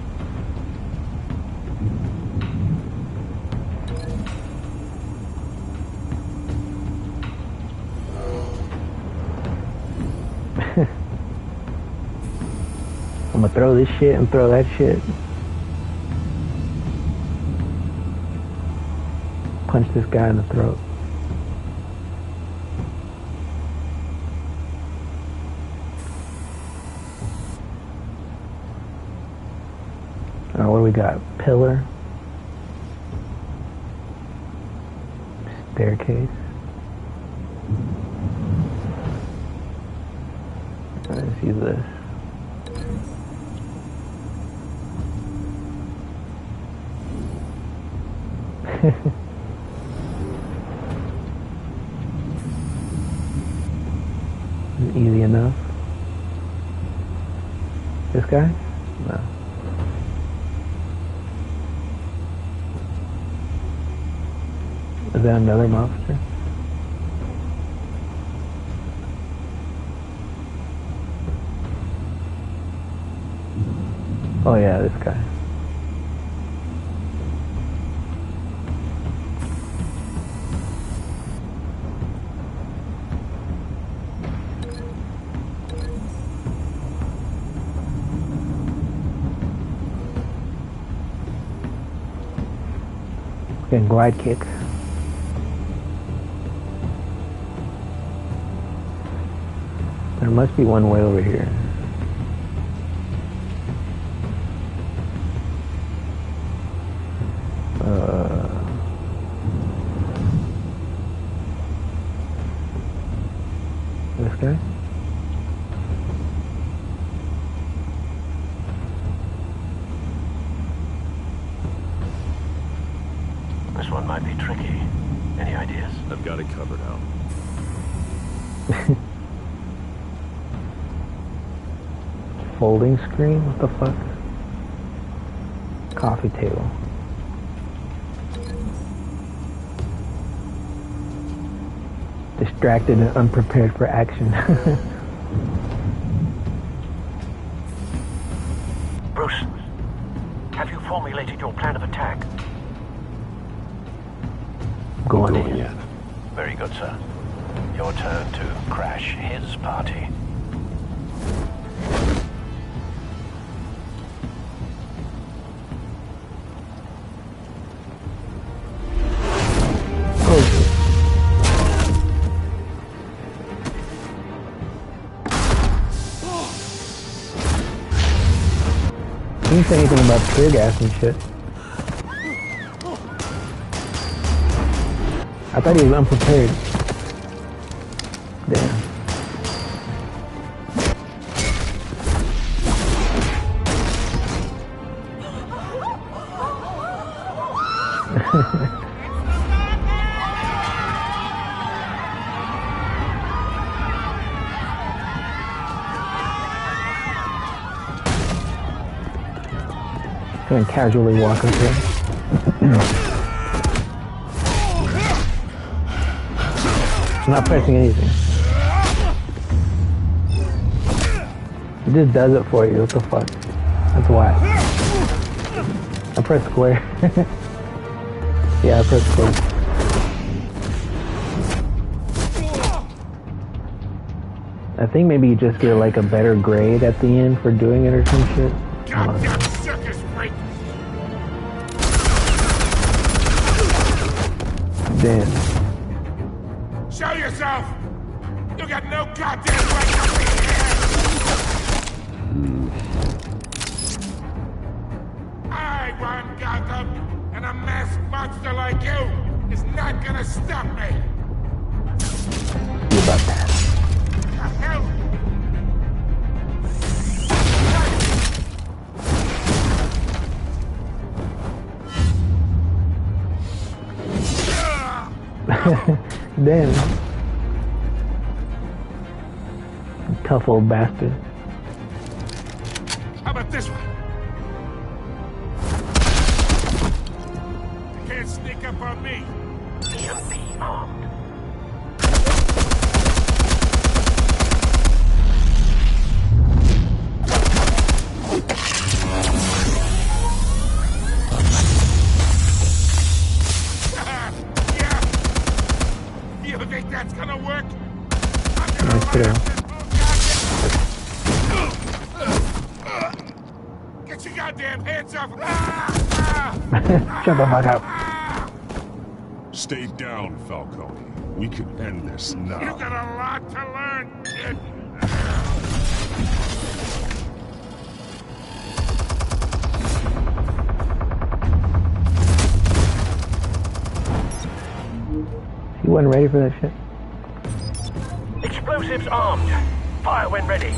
I'm gonna throw this shit and throw that shit. Punch this guy in the throat. we got? Pillar. Staircase. Let's use this. Easy enough. This guy? No. Is that another monster? Oh yeah, this guy. Okay, glide kick. There must be one way over here. This guy? This one might be tricky. Any ideas? I've got it covered, Al. Folding screen? What the fuck? Coffee table. Distracted and unprepared for action. Bruce, have you formulated your plan of attack? Go on in. Yet. Very good, sir. Your turn to crash his party. He didn't say anything about tear gas and shit. I thought he was unprepared. Damn. Gonna casually walk up here. I'm not pressing anything. It just does it for you. What the fuck? That's why. I press square. Yeah, I press square. I think maybe you just get like a better grade at the end for doing it or some shit. Goddamn circus freak! Damn. Show yourself! You got no goddamn right to be here! I run Gotham, and a masked monster like you is not gonna stop me! You about that. The hell? Damn. Tough old bastard. How about this one? You can't sneak up on me. EMP armed. You think that's gonna work? Nice throw. Get your goddamn hands off! Shut the fuck up. Stay down, Falcone. We can end this now. You got a lot to learn, kid. wasn't ready for that shit. Explosives armed. Fire when ready.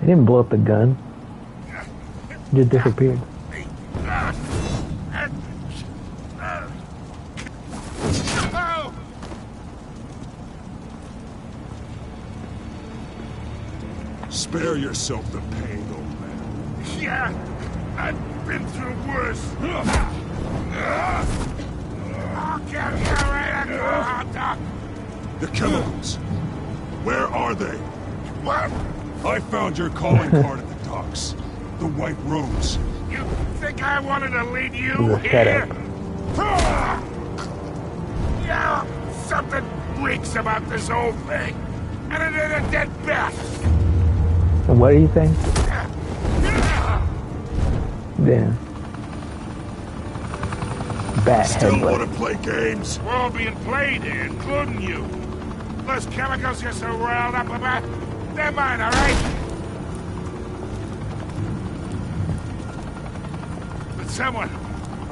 He didn't blow up the gun. It just disappeared. Spare yourself the pain, old man. Yeah, I've been through worse. I'll get you right at the hot dog. The chemicals. Where are they? What? I found your calling card at the docks. The White Rose. You think I wanted to lead you The here? setup. Yeah, something reeks about this whole thing. And it is a dead bat. And what do you think? Damn. Bat Still want headbutt. to play games? We're all being played here, including you. Those chemicals you're so riled up about, they're mine, all right? But someone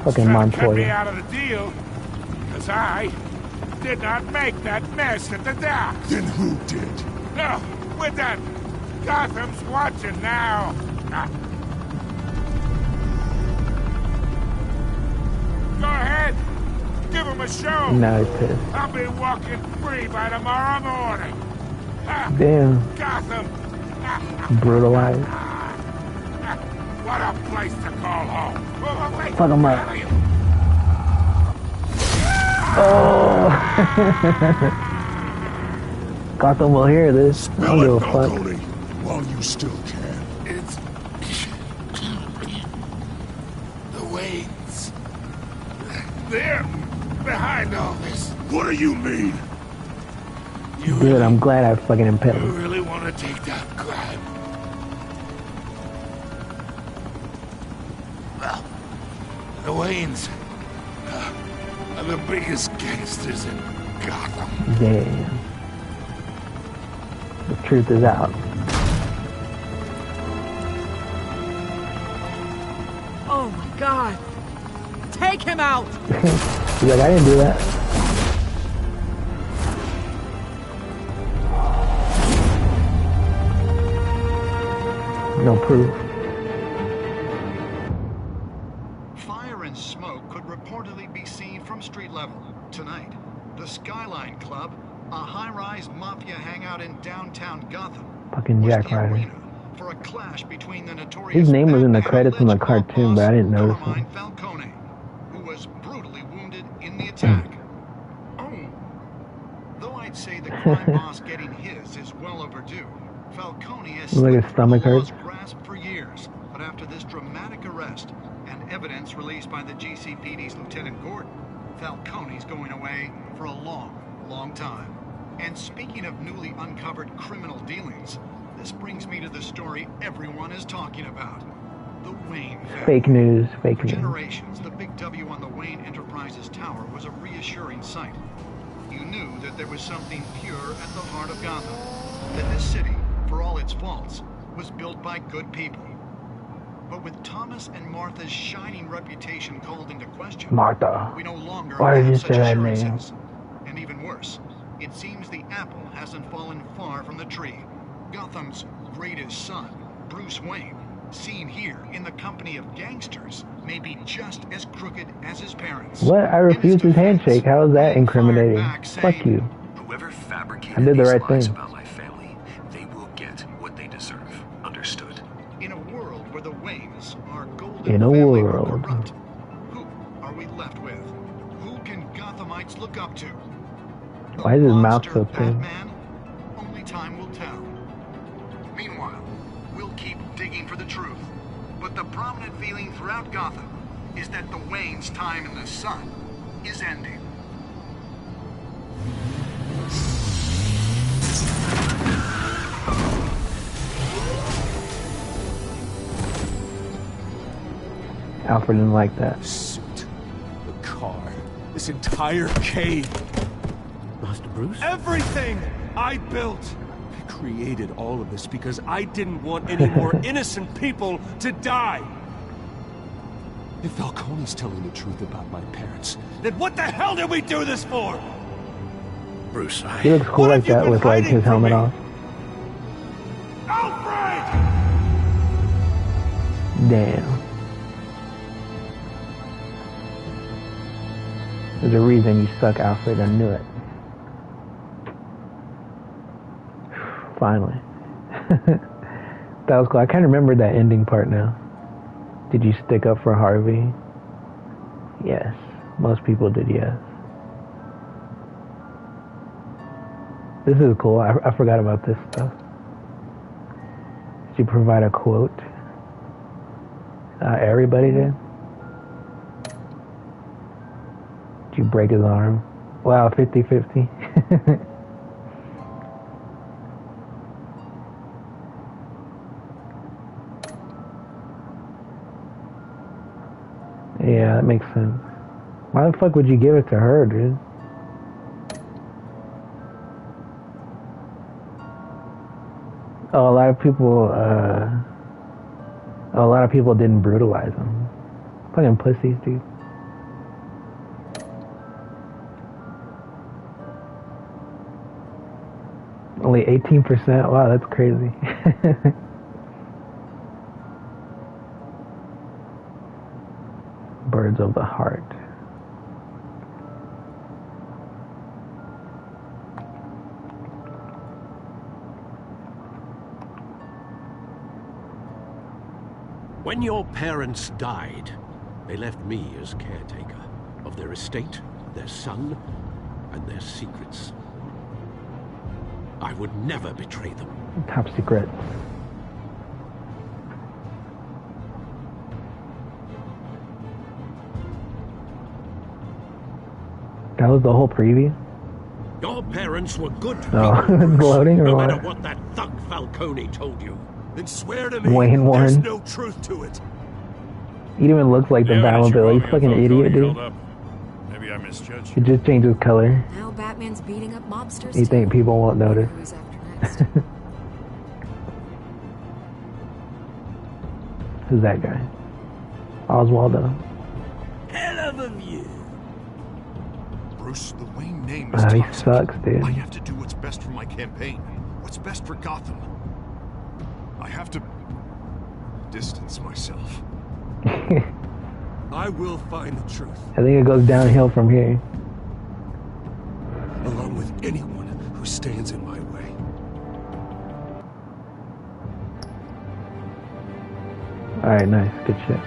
Fucking trying to cut me Montoya. out of the deal, because I did not make that mess at the dock. Then who did? No, we're done. Gotham's watching now. Go ahead. Give him a show. Now he's pissed. I'll be walking free by tomorrow morning. Damn. Gotham. Brutalized. What a place to call home. Wait, Fuck him up. where are you? Oh. Gotham will hear this. I don't give a fuck. Falcone, while you still can. It's the Waynes. They're behind all this. What do you mean? Good, I'm glad I fucking You impaled him. really want to take that crime? Well, the Waynes are the biggest gangsters in Gotham. Damn. The truth is out. Oh my god! Take him out! He's like, I didn't do that. No proof. Fire and smoke could reportedly be seen from street level. Tonight, the Skyline Club, a high-rise mafia hangout in downtown Gotham, Fucking was Jack the Ryder. arena for a clash between the notorious His name was in the Batman credits in the alleged mob cartoon, boss, but I didn't notice Carmine him. Falcone, who was brutally wounded in the attack. Though I'd say the crime boss getting his is well overdue, Falcone has Like his slipped stomach from the law's hurts. grasp for years. But after this dramatic arrest and evidence released by the GCPD's Lieutenant Gordon, Falcone's going away for a long, long time. And speaking of newly uncovered criminal dealings, this brings me to the story everyone is talking about. The Wayne family. Fake news, fake For news. generations, the big W on the Wayne Enterprises Tower was a reassuring sight. You knew that there was something pure at the heart of Gotham. That this city, for all its faults, was built by good people. But with Thomas and Martha's shining reputation called into question, Martha. we no longer Why did have you such say that name? assurances. And even worse, it seems the apple hasn't fallen far from the tree. Gotham's greatest son, Bruce Wayne, seen here in the company of gangsters, may be just as crooked as his parents. What? I refused his handshake. How is that incriminating? Fuck you. Whoever fabricated I did the these right lies thing. about my family, they will get what they deserve. Understood? In a world where the Waynes are golden In a family are world. corrupt, who are we left with? Who can Gothamites look up to? The Why is his mouth monster so thin? Batman? Only time will tell. Meanwhile, we'll keep digging for the truth. But the prominent feeling throughout Gotham is that the Waynes' time in the sun is ending. Alfred didn't like that. Suit. The car. This entire cave. Master Bruce? Everything I built! I created all of this because I didn't want any more innocent people to die! If Falcone's telling the truth about my parents, then what the hell did we do this for? Bruce, He looks cool like that with like his helmet off. Alfred! Damn. There's a reason you suck, Alfred. I knew it. Finally. That was cool. I kind of remember that ending part now. Did you stick up for Harvey? Yes. Most people did, yes. This is cool. I forgot about this stuff. Did you provide a quote? Everybody did? Did you break his arm? Wow, 50-50. Yeah, that makes sense. Why the fuck would you give it to her, dude? Oh, a lot of people didn't brutalize him. Fucking pussies, dude. Only 18%? Wow, that's crazy. Birds of the heart. When your parents died, they left me as caretaker of their estate, their son, and their secrets. I would never betray them. Top secret. That was the whole preview? Your parents were good people. Oh, it's loading or no what? matter what that thug Falcone told you. Then swear to me Wayne Warren. there's no truth to it. He didn't even look like the Batman Bill. He's fucking idiot, dude. Maybe I misjudged He just changed his color. Now Batman's beating up mobsters. You think people won't notice? Who's after next? Who's that guy? Oswaldo. Hell of a view. Bruce, the Wayne name is He toxic. sucks, dude. I have to do what's best for my campaign. What's best for Gotham. I have to distance myself. I will find the truth. I think it goes downhill from here. Along with anyone who stands in my way. Alright, nice. Good shit.